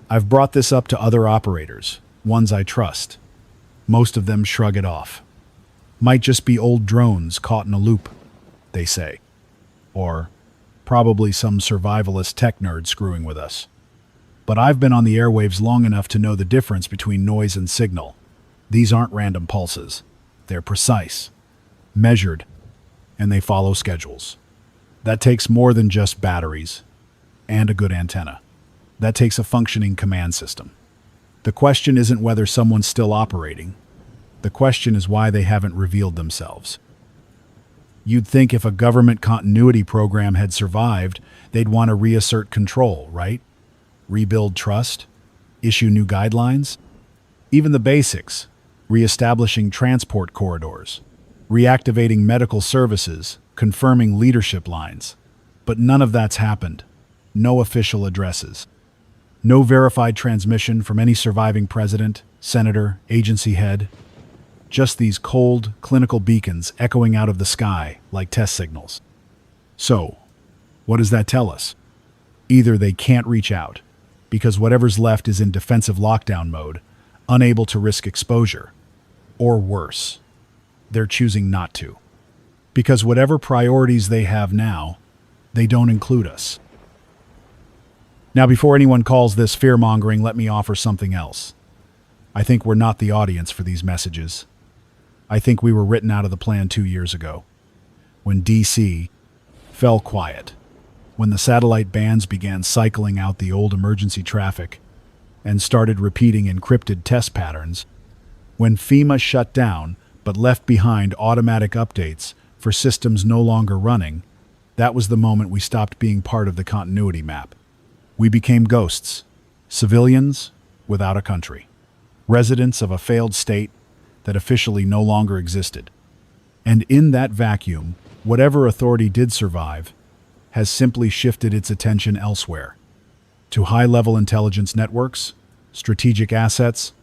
I've brought this up to other operators, ones I trust. Most of them shrug it off. Might just be old drones caught in a loop, they say. Or probably some survivalist tech nerd screwing with us. But I've been on the airwaves long enough to know the difference between noise and signal. These aren't random pulses. They're precise, measured, and they follow schedules. That takes more than just batteries and a good antenna. That takes a functioning command system. The question isn't whether someone's still operating. The question is why they haven't revealed themselves. You'd think if a government continuity program had survived, they'd want to reassert control, right? Rebuild trust? Issue new guidelines? Even the basics, reestablishing transport corridors, reactivating medical services, confirming leadership lines. But none of that's happened. No official addresses. No verified transmission from any surviving president, senator, agency head. Just these cold, clinical beacons echoing out of the sky like test signals. So, what does that tell us? Either they can't reach out, because whatever's left is in defensive lockdown mode, unable to risk exposure. Or worse, they're choosing not to. Because whatever priorities they have now, they don't include us. Now, before anyone calls this fear-mongering, let me offer something else. I think we're not the audience for these messages. I think we were written out of the plan 2 years ago, when DC fell quiet, when the satellite bands began cycling out the old emergency traffic and started repeating encrypted test patterns, when FEMA shut down but left behind automatic updates for systems no longer running. That was the moment we stopped being part of the continuity map. We became ghosts, civilians without a country, residents of a failed state that officially no longer existed. And in that vacuum, whatever authority did survive has simply shifted its attention elsewhere, to high-level intelligence networks, strategic assets,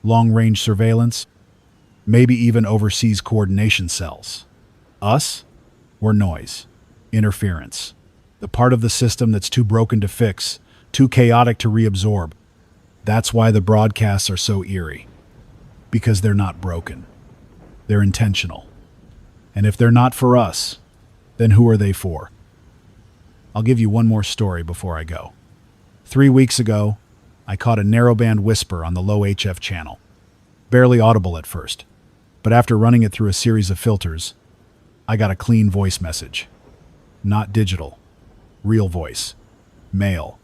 long-range surveillance, maybe even overseas coordination cells. Us? We're noise, interference, the part of the system that's too broken to fix, too chaotic to reabsorb. That's why the broadcasts are so eerie. Because they're not broken. They're intentional. And if they're not for us, then who are they for? I'll give you one more story before I go. 3 weeks ago, I caught a narrowband whisper on the low HF channel. Barely audible at first, but after running it through a series of filters, I got a clean voice message. Not digital. Real voice. Male.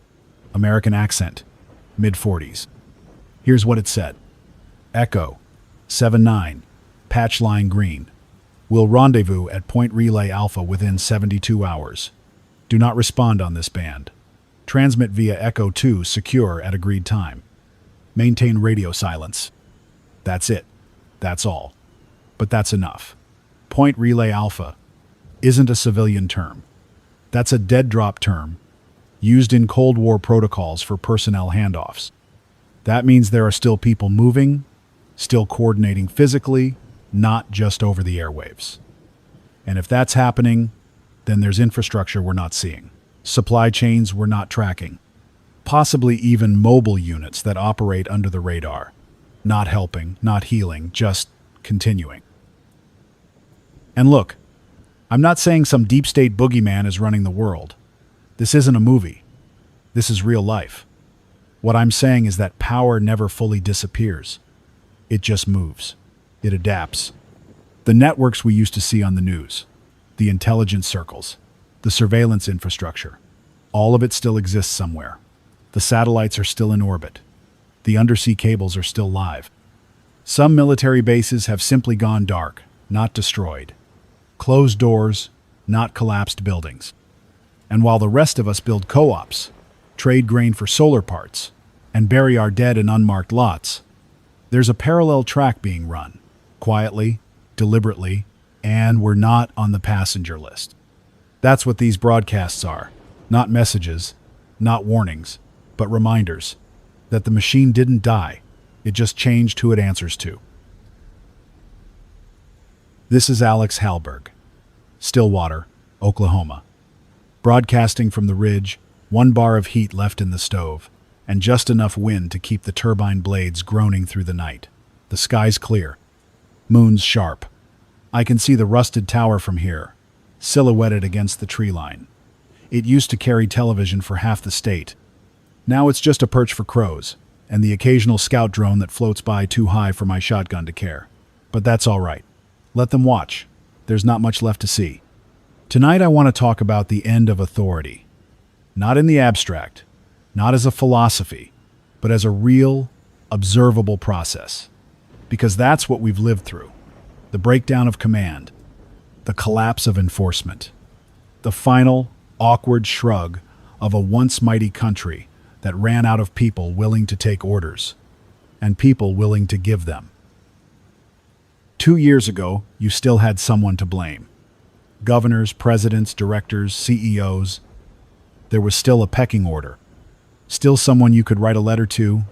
American accent. Mid-40s. Here's what it said. Echo. 7-9. Patch line green. Will rendezvous at Point Relay Alpha within 72 hours. Do not respond on this band. Transmit via Echo 2 secure at agreed time. Maintain radio silence. That's it. That's all. But that's enough. Point Relay Alpha isn't a civilian term. That's a dead drop term used in Cold War protocols for personnel handoffs. That means there are still people moving, still coordinating physically, not just over the airwaves. And if that's happening, then there's infrastructure we're not seeing, supply chains we're not tracking, possibly even mobile units that operate under the radar, not helping, not healing, just continuing. And look, I'm not saying some deep state boogeyman is running the world. This isn't a movie. This is real life. What I'm saying is that power never fully disappears. It just moves. It adapts. The networks we used to see on the news, the intelligence circles, the surveillance infrastructure, all of it still exists somewhere. The satellites are still in orbit. The undersea cables are still live. Some military bases have simply gone dark, not destroyed. Closed doors, not collapsed buildings. And while the rest of us build co-ops, trade grain for solar parts, and bury our dead in unmarked lots, there's a parallel track being run, quietly, deliberately, and we're not on the passenger list. That's what these broadcasts are. Not messages, not warnings, but reminders that the machine didn't die. It just changed who it answers to. This is Alex Halberg, Stillwater, Oklahoma. Broadcasting from the ridge, 1 bar of heat left in the stove, and just enough wind to keep the turbine blades groaning through the night. The sky's clear. Moon's sharp. I can see the rusted tower from here, silhouetted against the tree line. It used to carry television for half the state. Now it's just a perch for crows, and the occasional scout drone that floats by too high for my shotgun to care. But that's all right. Let them watch. There's not much left to see. Tonight I want to talk about the end of authority. Not in the abstract, not as a philosophy, but as a real, observable process. Because that's what we've lived through. The breakdown of command, the collapse of enforcement, the final, awkward shrug of a once mighty country that ran out of people willing to take orders, and people willing to give them. 2 years ago, you still had someone to blame. Governors, presidents, directors, CEOs. There was still a pecking order. Still someone you could write a letter to,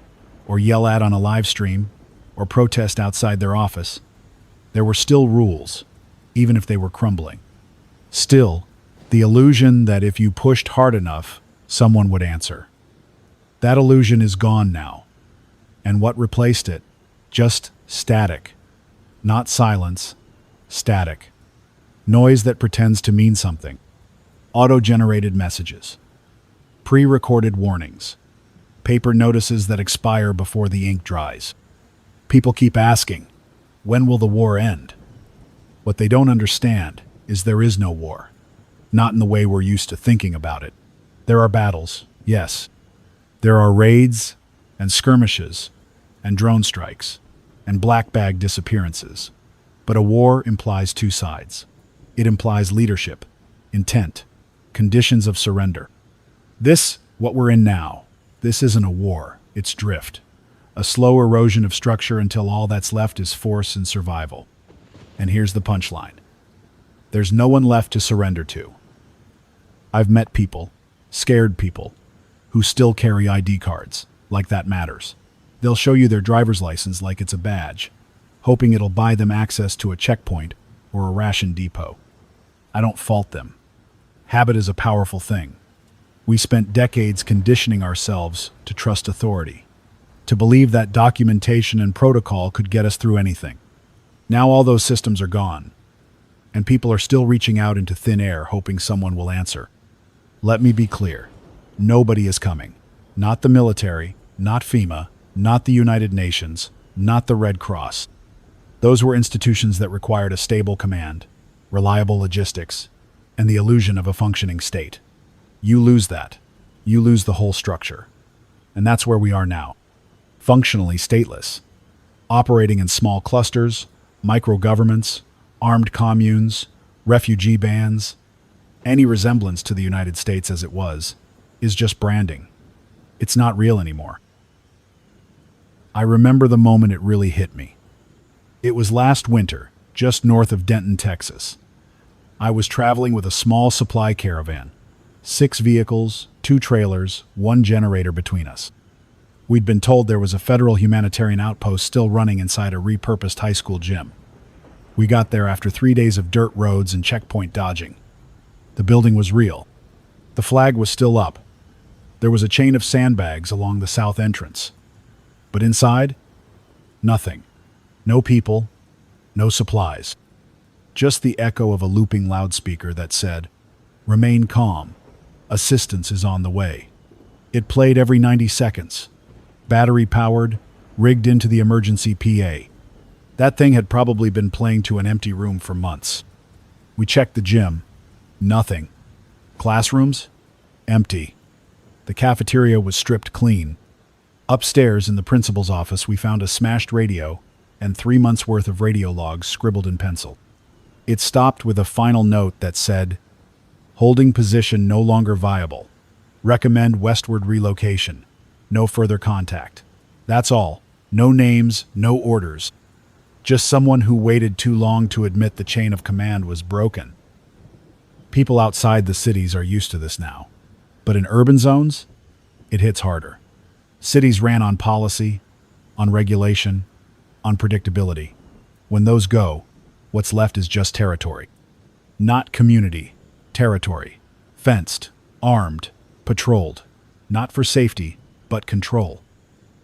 or yell at on a live stream, or protest outside their office. There were still rules, even if they were crumbling. Still, the illusion that if you pushed hard enough, someone would answer. That illusion is gone now. And what replaced it? Just static. Not silence, static. Noise that pretends to mean something. Auto-generated messages. Pre-recorded warnings. Paper notices that expire before the ink dries. People keep asking, when will the war end? What they don't understand is there is no war. Not in the way we're used to thinking about it. There are battles, yes. There are raids and skirmishes and drone strikes and black bag disappearances. But a war implies two sides. It implies leadership, intent, conditions of surrender. What we're in now, this isn't a war, it's drift. A slow erosion of structure until all that's left is force and survival. And here's the punchline. There's no one left to surrender to. I've met people, scared people, who still carry ID cards, like that matters. They'll show you their driver's license like it's a badge, hoping it'll buy them access to a checkpoint or a ration depot. I don't fault them. Habit is a powerful thing. We spent decades conditioning ourselves to trust authority, to believe that documentation and protocol could get us through anything. Now all those systems are gone, and people are still reaching out into thin air hoping someone will answer. Let me be clear. Nobody is coming. Not the military, not FEMA, not the United Nations, not the Red Cross. Those were institutions that required a stable command, reliable logistics, and the illusion of a functioning state. You lose that. You lose the whole structure. And that's where we are now. Functionally stateless. Operating in small clusters, micro-governments, armed communes, refugee bans. Any resemblance to the United States as it was is just branding. It's not real anymore. I remember the moment it really hit me. It was last winter, just north of Denton, Texas. I was traveling with a small supply caravan. 6 vehicles, 2 trailers, 1 generator between us. We'd been told there was a federal humanitarian outpost still running inside a repurposed high school gym. We got there after 3 days of dirt roads and checkpoint dodging. The building was real. The flag was still up. There was a chain of sandbags along the south entrance. But inside, nothing. No people, no supplies. Just the echo of a looping loudspeaker that said, "Remain calm. Assistance is on the way." It played every 90 seconds. Battery powered, rigged into the emergency PA. That thing had probably been playing to an empty room for months. We checked the gym. Nothing. Classrooms? Empty. The cafeteria was stripped clean. Upstairs in the principal's office, we found a smashed radio and 3 months' worth of radio logs scribbled in pencil. It stopped with a final note that said, "Holding position no longer viable. Recommend westward relocation. No further contact." That's all. No names, no orders. Just someone who waited too long to admit the chain of command was broken. People outside the cities are used to this now. But in urban zones, it hits harder. Cities ran on policy, on regulation, on predictability. When those go, what's left is just territory. Not community, territory. Fenced, armed, patrolled. Not for safety, but control.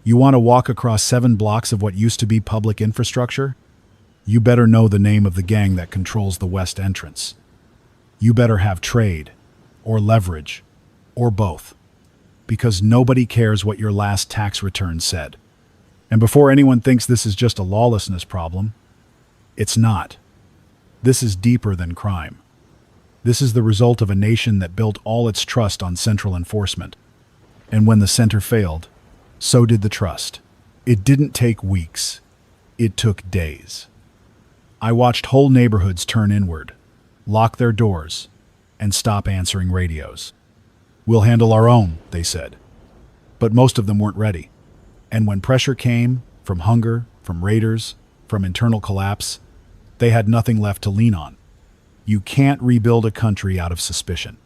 You want to walk across 7 blocks of what used to be public infrastructure? You better know the name of the gang that controls the west entrance. You better have trade, or leverage, or both. Because nobody cares what your last tax return said. And before anyone thinks this is just a lawlessness problem, it's not. This is deeper than crime. This is the result of a nation that built all its trust on central enforcement. And when the center failed, so did the trust. It didn't take weeks. It took days. I watched whole neighborhoods turn inward, lock their doors, and stop answering radios. "We'll handle our own," they said. But most of them weren't ready. And when pressure came, from hunger, from raiders, from internal collapse, they had nothing left to lean on. You can't rebuild a country out of suspicion.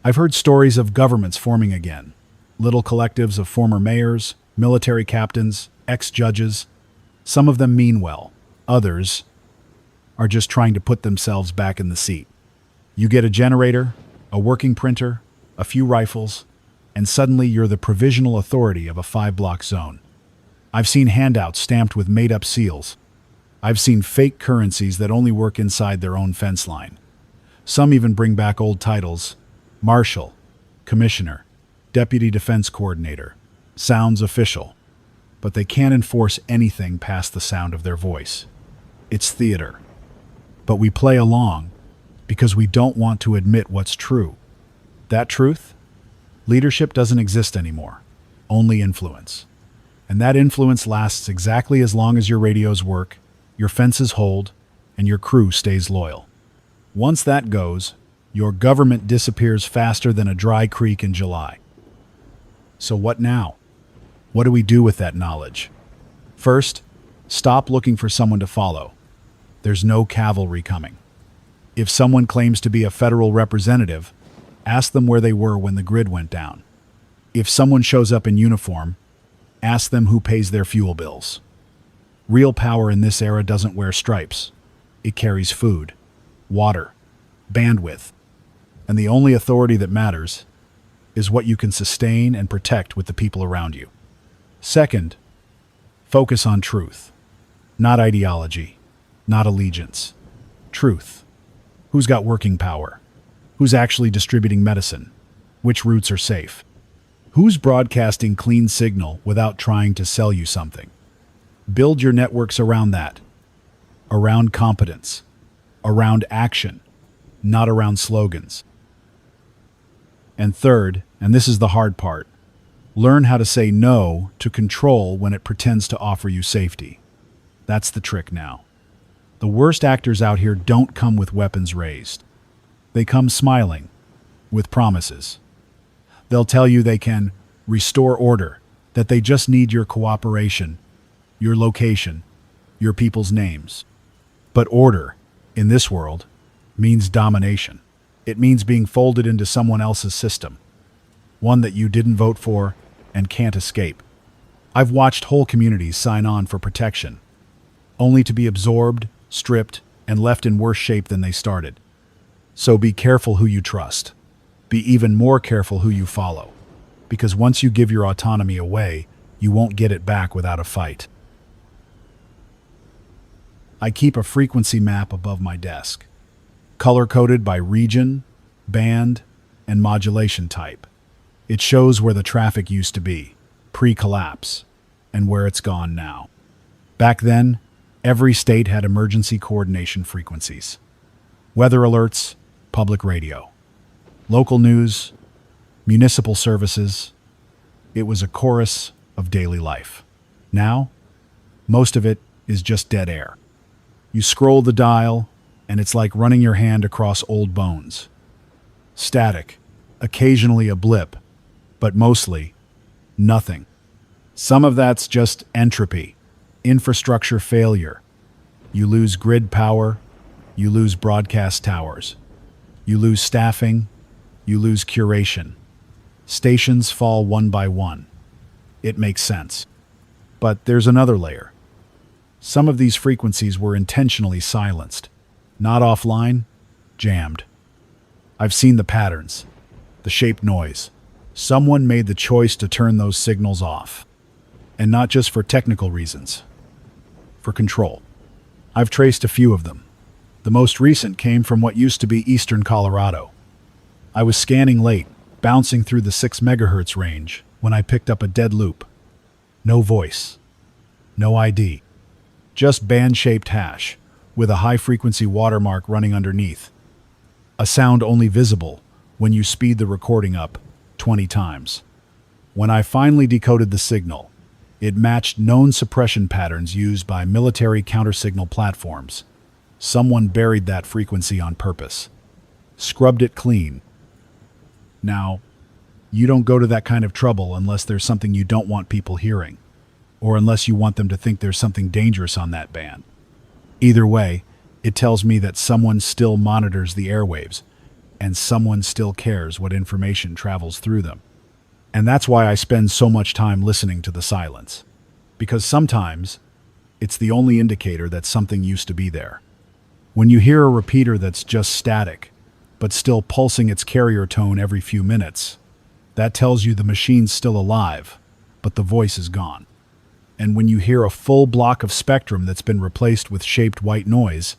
I've heard stories of governments forming again. Little collectives of former mayors, military captains, ex-judges. Some of them mean well. Others are just trying to put themselves back in the seat. You get a generator, a working printer, a few rifles, and suddenly you're the provisional authority of a 5-block zone. I've seen handouts stamped with made-up seals. I've seen fake currencies that only work inside their own fence line. Some even bring back old titles: Marshal, Commissioner, Deputy Defense Coordinator. Sounds official, but they can't enforce anything past the sound of their voice. It's theater. But we play along because we don't want to admit what's true. That truth? Leadership doesn't exist anymore, only influence. And that influence lasts exactly as long as your radios work, your fences hold, and your crew stays loyal. Once that goes, your government disappears faster than a dry creek in July. So what now? What do we do with that knowledge? First, stop looking for someone to follow. There's no cavalry coming. If someone claims to be a federal representative, ask them where they were when the grid went down. If someone shows up in uniform, ask them who pays their fuel bills. Real power in this era doesn't wear stripes. It carries food, water, bandwidth. And the only authority that matters is what you can sustain and protect with the people around you. Second, focus on truth. Not ideology, not allegiance. Truth. Who's got working power? Who's actually distributing medicine? Which routes are safe? Who's broadcasting clean signal without trying to sell you something? Build your networks around that. Around competence. Around action. Not around slogans. And third, and this is the hard part, learn how to say no to control when it pretends to offer you safety. That's the trick now. The worst actors out here don't come with weapons raised. They come smiling, with promises. They'll tell you they can restore order, that they just need your cooperation, your location, your people's names. But order, in this world, means domination. It means being folded into someone else's system, one that you didn't vote for and can't escape. I've watched whole communities sign on for protection, only to be absorbed, stripped, and left in worse shape than they started. So be careful who you trust. Be even more careful who you follow, because once you give your autonomy away, you won't get it back without a fight. I keep a frequency map above my desk, color-coded by region, band, and modulation type. It shows where the traffic used to be, pre-collapse, and where it's gone now. Back then, every state had emergency coordination frequencies. Weather alerts, public radio. Local news, municipal services. It was a chorus of daily life. Now, most of it is just dead air. You scroll the dial, and it's like running your hand across old bones. Static, occasionally a blip, but mostly nothing. Some of that's just entropy, infrastructure failure. You lose grid power, you lose broadcast towers. You lose staffing, you lose curation. Stations fall one by one. It makes sense. But there's another layer. Some of these frequencies were intentionally silenced. Not offline, jammed. I've seen the patterns, the shaped noise. Someone made the choice to turn those signals off. And not just for technical reasons, for control. I've traced a few of them. The most recent came from what used to be eastern Colorado. I was scanning late, bouncing through the 6 megahertz range, when I picked up a dead loop. No voice. No ID. Just band-shaped hash, with a high-frequency watermark running underneath. A sound only visible when you speed the recording up 20 times. When I finally decoded the signal, it matched known suppression patterns used by military countersignal platforms. Someone buried that frequency on purpose. Scrubbed it clean. Now, you don't go to that kind of trouble unless there's something you don't want people hearing, or unless you want them to think there's something dangerous on that band. Either way, it tells me that someone still monitors the airwaves, and someone still cares what information travels through them. And that's why I spend so much time listening to the silence. Because sometimes, it's the only indicator that something used to be there. When you hear a repeater that's just static, but still pulsing its carrier tone every few minutes, that tells you the machine's still alive, but the voice is gone. And when you hear a full block of spectrum that's been replaced with shaped white noise,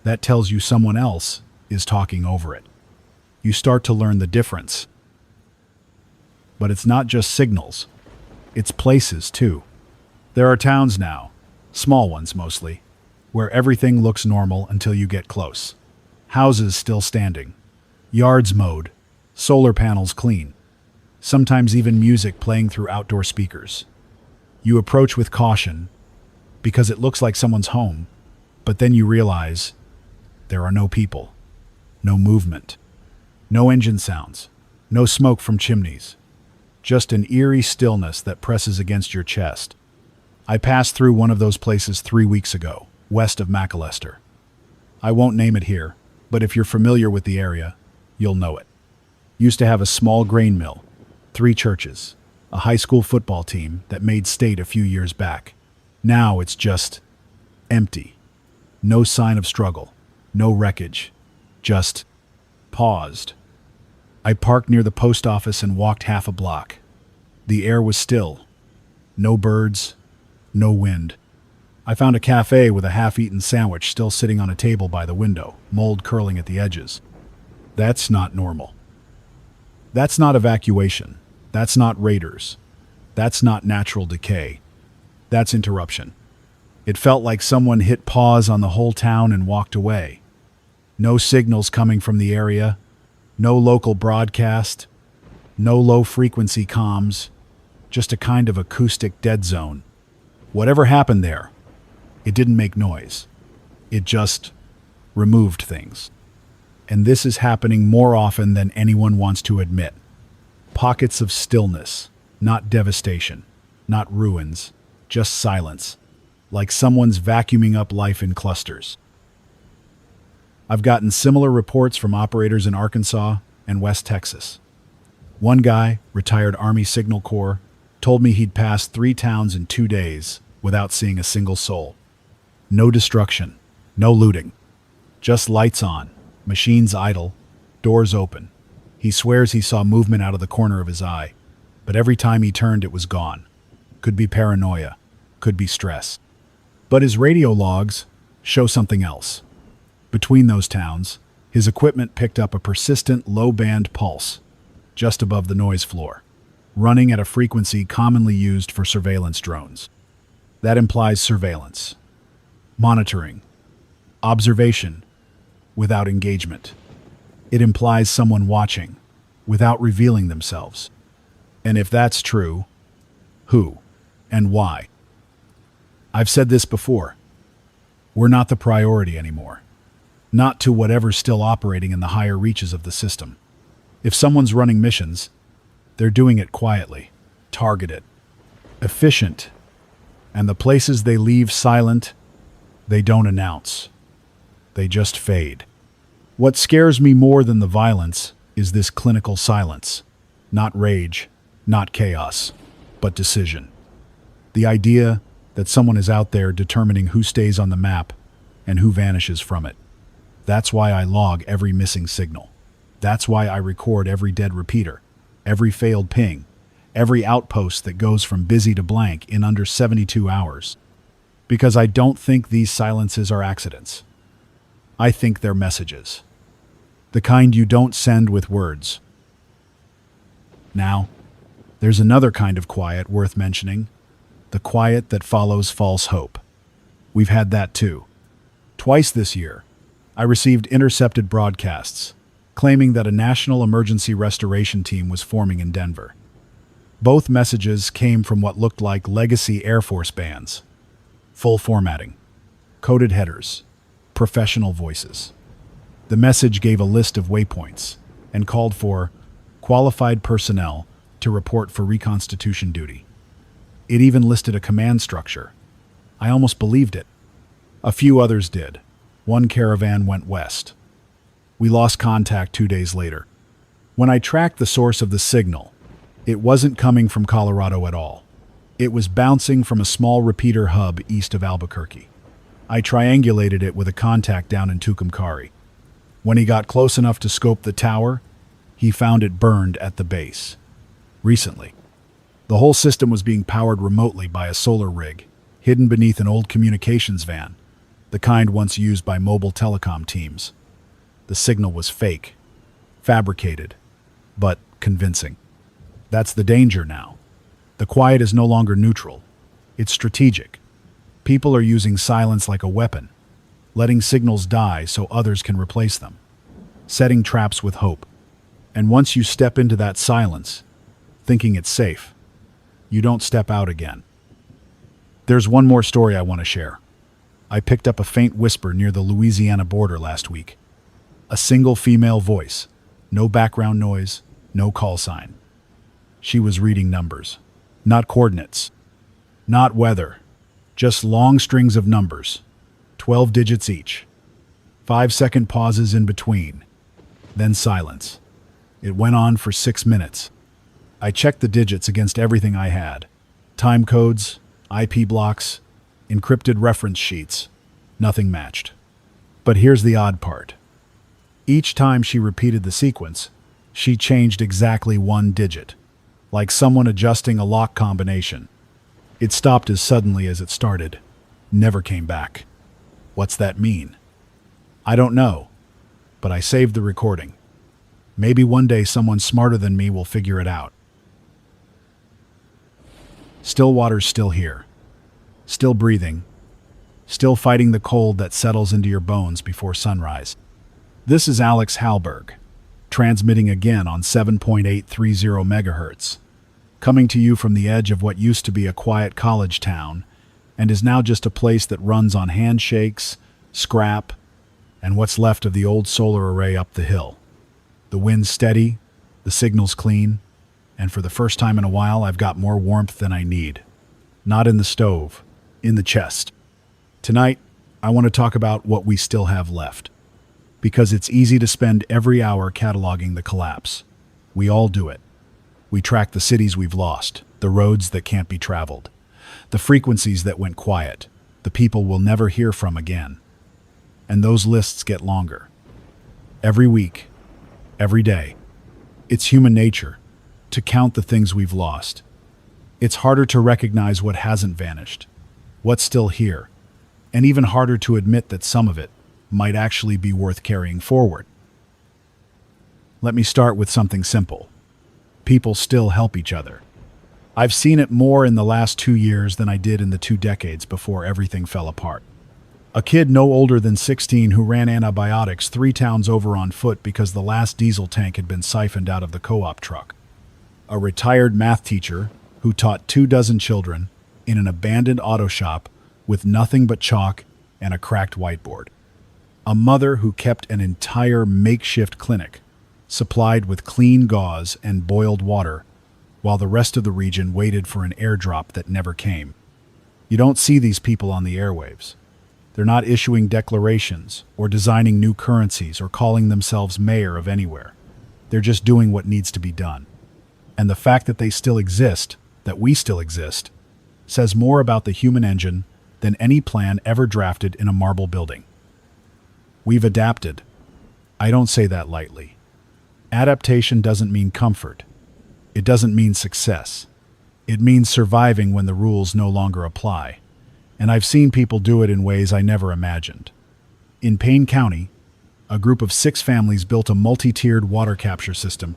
that tells you someone else is talking over it. You start to learn the difference. But it's not just signals. It's places, too. There are towns now, small ones mostly, where everything looks normal until you get close. Houses still standing, yards mowed, solar panels clean, sometimes even music playing through outdoor speakers. You approach with caution because it looks like someone's home, but then you realize there are no people, no movement, no engine sounds, no smoke from chimneys, just an eerie stillness that presses against your chest. I passed through one of those places 3 weeks ago, west of McAllister. I won't name it here, but if you're familiar with the area, you'll know it. Used to have a small grain mill, 3 churches, a high school football team that made state a few years back. Now it's just empty. No sign of struggle, no wreckage, just paused. I parked near the post office and walked half a block. The air was still. No birds, no wind. I found a cafe with a half-eaten sandwich still sitting on a table by the window, mold curling at the edges. That's not normal. That's not evacuation. That's not raiders. That's not natural decay. That's interruption. It felt like someone hit pause on the whole town and walked away. No signals coming from the area, no local broadcast, no low-frequency comms, just a kind of acoustic dead zone. Whatever happened there, it didn't make noise. It just removed things. And this is happening more often than anyone wants to admit. Pockets of stillness, not devastation, not ruins, just silence, like someone's vacuuming up life in clusters. I've gotten similar reports from operators in Arkansas and West Texas. One guy, retired Army Signal Corps, told me he'd passed 3 towns in 2 days without seeing a single soul. No destruction, no looting, just lights on, machines idle, doors open. He swears he saw movement out of the corner of his eye, but every time he turned it was gone. Could be paranoia, could be stress. But his radio logs show something else. Between those towns, his equipment picked up a persistent low-band pulse, just above the noise floor, running at a frequency commonly used for surveillance drones. That implies surveillance, monitoring, observation, without engagement. It implies someone watching, without revealing themselves. And if that's true, who and why? I've said this before. We're not the priority anymore. Not to whatever's still operating in the higher reaches of the system. If someone's running missions, they're doing it quietly, targeted, efficient, and the places they leave silent, they don't announce. They just fade. What scares me more than the violence is this clinical silence. Not rage, not chaos, but decision. The idea that someone is out there determining who stays on the map and who vanishes from it. That's why I log every missing signal. That's why I record every dead repeater, every failed ping, every outpost that goes from busy to blank in under 72 hours. Because I don't think these silences are accidents. I think they're messages. The kind you don't send with words. Now, there's another kind of quiet worth mentioning. The quiet that follows false hope. We've had that too. Twice this year, I received intercepted broadcasts claiming that a national emergency restoration team was forming in Denver. Both messages came from what looked like legacy Air Force bands. Full formatting, coded headers, professional voices. The message gave a list of waypoints and called for qualified personnel to report for reconstitution duty. It even listed a command structure. I almost believed it. A few others did. One caravan went west. We lost contact 2 days later. When I tracked the source of the signal, it wasn't coming from Colorado at all. It was bouncing from a small repeater hub east of Albuquerque. I triangulated it with a contact down in Tucumcari. When he got close enough to scope the tower, he found it burned at the base. Recently. The whole system was being powered remotely by a solar rig, hidden beneath an old communications van, the kind once used by mobile telecom teams. The signal was fake, fabricated, but convincing. That's the danger now. The quiet is no longer neutral. It's strategic. People are using silence like a weapon, letting signals die so others can replace them, setting traps with hope. And once you step into that silence, thinking it's safe, you don't step out again. There's one more story I want to share. I picked up a faint whisper near the Louisiana border last week. A single female voice, no background noise, no call sign. She was reading numbers, not coordinates, not weather, just long strings of numbers, 12 digits each. 5-second pauses in between, then silence. It went on for 6 minutes. I checked the digits against everything I had. Time codes, IP blocks, encrypted reference sheets. Nothing matched. But here's the odd part. Each time she repeated the sequence, she changed exactly one digit, like someone adjusting a lock combination. It stopped as suddenly as it started, never came back. What's that mean? I don't know, but I saved the recording. Maybe one day someone smarter than me will figure it out. Stillwater's still here, still breathing, still fighting the cold that settles into your bones before sunrise. This is Alex Halberg, transmitting again on 7.830 megahertz, coming to you from the edge of what used to be a quiet college town and is now just a place that runs on handshakes, scrap, and what's left of the old solar array up the hill. The wind's steady, the signal's clean, and for the first time in a while I've got more warmth than I need. Not in the stove, in the chest. Tonight, I want to talk about what we still have left. Because it's easy to spend every hour cataloging the collapse. We all do it. We track the cities we've lost, the roads that can't be traveled, the frequencies that went quiet, the people we'll never hear from again. And those lists get longer. Every week, every day. It's human nature to count the things we've lost. It's harder to recognize what hasn't vanished, what's still here, and even harder to admit that some of it might actually be worth carrying forward. Let me start with something simple. People still help each other. I've seen it more in the last 2 years than I did in the 2 decades before everything fell apart. A kid no older than 16 who ran antibiotics 3 towns over on foot because the last diesel tank had been siphoned out of the co-op truck. A retired math teacher who taught 24 children in an abandoned auto shop with nothing but chalk and a cracked whiteboard. A mother who kept an entire makeshift clinic, supplied with clean gauze and boiled water, while the rest of the region waited for an airdrop that never came. You don't see these people on the airwaves. They're not issuing declarations or designing new currencies or calling themselves mayor of anywhere. They're just doing what needs to be done. And the fact that they still exist, that we still exist, says more about the human engine than any plan ever drafted in a marble building. We've adapted. I don't say that lightly. Adaptation doesn't mean comfort. It doesn't mean success. It means surviving when the rules no longer apply. And I've seen people do it in ways I never imagined. In Payne County, a group of 6 families built a multi-tiered water capture system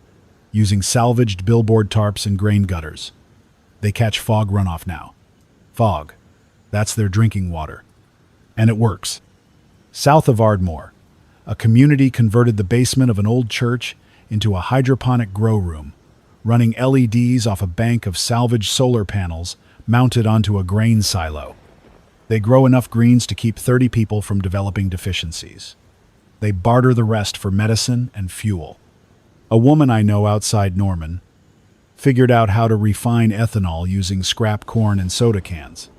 using salvaged billboard tarps and grain gutters. They catch fog runoff now. Fog. That's their drinking water. And it works. South of Ardmore, a community converted the basement of an old church into a hydroponic grow room, running LEDs off a bank of salvaged solar panels mounted onto a grain silo. They grow enough greens to keep 30 people from developing deficiencies. They barter the rest for medicine and fuel. A woman I know outside Norman figured out how to refine ethanol using scrap corn and soda cans.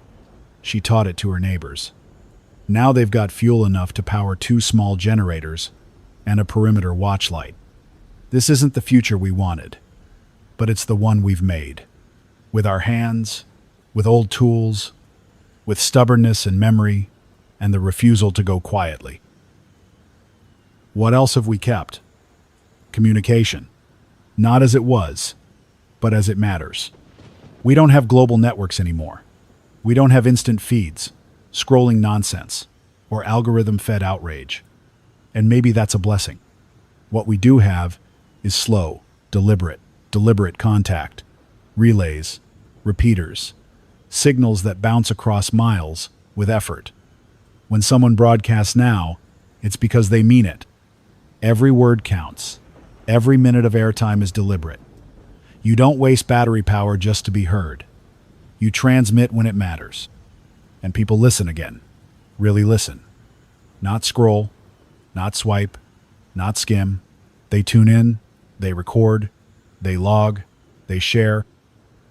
She taught it to her neighbors. Now they've got fuel enough to power 2 small generators and a perimeter watch light. This isn't the future we wanted, but it's the one we've made. With our hands, with old tools, with stubbornness and memory, and the refusal to go quietly. What else have we kept? Communication. Not as it was, but as it matters. We don't have global networks anymore. We don't have instant feeds, scrolling nonsense, or algorithm-fed outrage. And maybe that's a blessing. What we do have is slow, deliberate contact, relays, repeaters, signals that bounce across miles with effort. When someone broadcasts now, it's because they mean it. Every word counts. Every minute of airtime is deliberate. You don't waste battery power just to be heard. You transmit when it matters. And people listen again. Really listen. Not scroll, not swipe, not skim. They tune in, they record, they log, they share.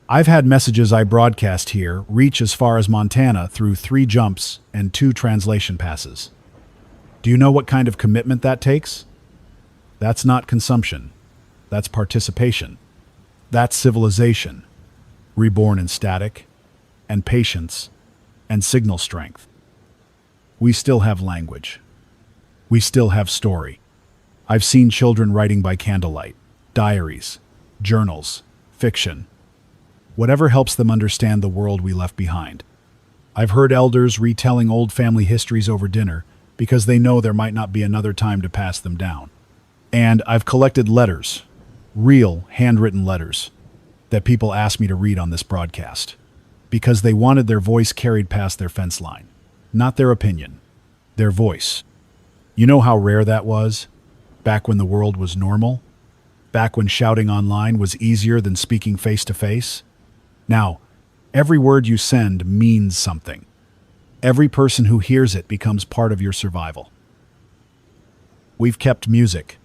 I've had messages I broadcast here reach as far as Montana through 3 jumps and 2 translation passes. Do you know what kind of commitment that takes? That's not consumption. That's participation. That's civilization, reborn in static, and patience, and signal strength. We still have language. We still have story. I've seen children writing by candlelight, diaries, journals, fiction. Whatever helps them understand the world we left behind. I've heard elders retelling old family histories over dinner because they know there might not be another time to pass them down. And I've collected letters, real handwritten letters, that people asked me to read on this broadcast because they wanted their voice carried past their fence line. Not their opinion, their voice. You know how rare that was? Back when the world was normal? Back when shouting online was easier than speaking face to face? Now, every word you send means something. Every person who hears it becomes part of your survival. We've kept music,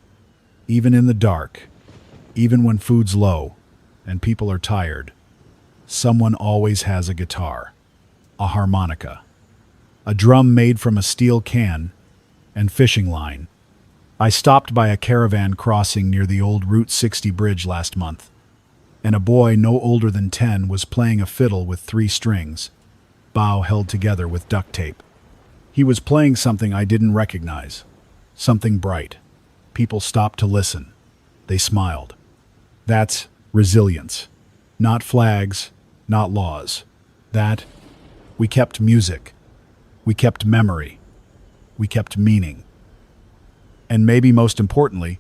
even in the dark, even when food's low and people are tired. Someone always has a guitar, a harmonica, a drum made from a steel can, and fishing line. I stopped by a caravan crossing near the old Route 60 bridge last month, and a boy no older than 10 was playing a fiddle with 3 strings, bow held together with duct tape. He was playing something I didn't recognize, something bright. People stopped to listen. They smiled. That's resilience. Not flags, not laws. We kept music. We kept memory. We kept meaning. And maybe most importantly,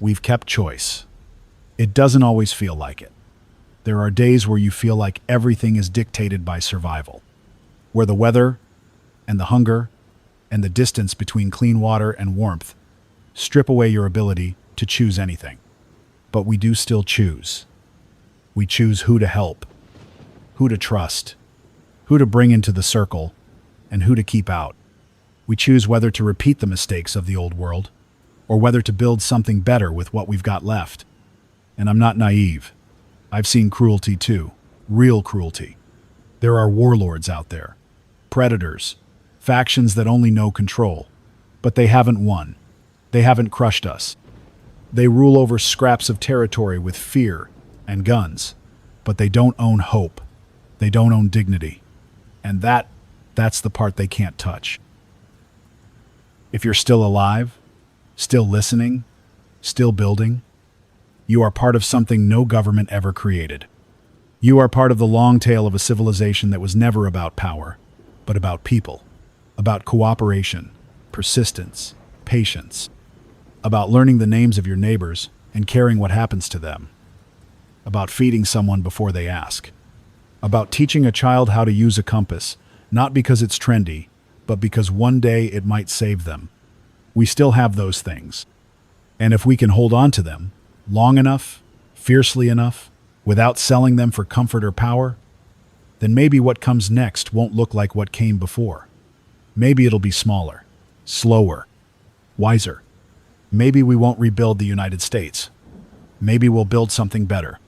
we've kept choice. It doesn't always feel like it. There are days where you feel like everything is dictated by survival, where the weather and the hunger and the distance between clean water and warmth strip away your ability to choose anything. But we do still choose. We choose who to help, who to trust, who to bring into the circle, and who to keep out. We choose whether to repeat the mistakes of the old world, or whether to build something better with what we've got left. And I'm not naive. I've seen cruelty too, real cruelty. There are warlords out there, predators, factions that only know control, but they haven't won. They haven't crushed us. They rule over scraps of territory with fear and guns, but they don't own hope. They don't own dignity. And that's the part they can't touch. If you're still alive, still listening, still building, you are part of something no government ever created. You are part of the long tail of a civilization that was never about power, but about people, about cooperation, persistence, patience, about learning the names of your neighbors and caring what happens to them, about feeding someone before they ask, about teaching a child how to use a compass, not because it's trendy, but because one day it might save them. We still have those things. And if we can hold on to them long enough, fiercely enough, without selling them for comfort or power, then maybe what comes next won't look like what came before. Maybe it'll be smaller, slower, wiser. Maybe we won't rebuild the United States. Maybe we'll build something better.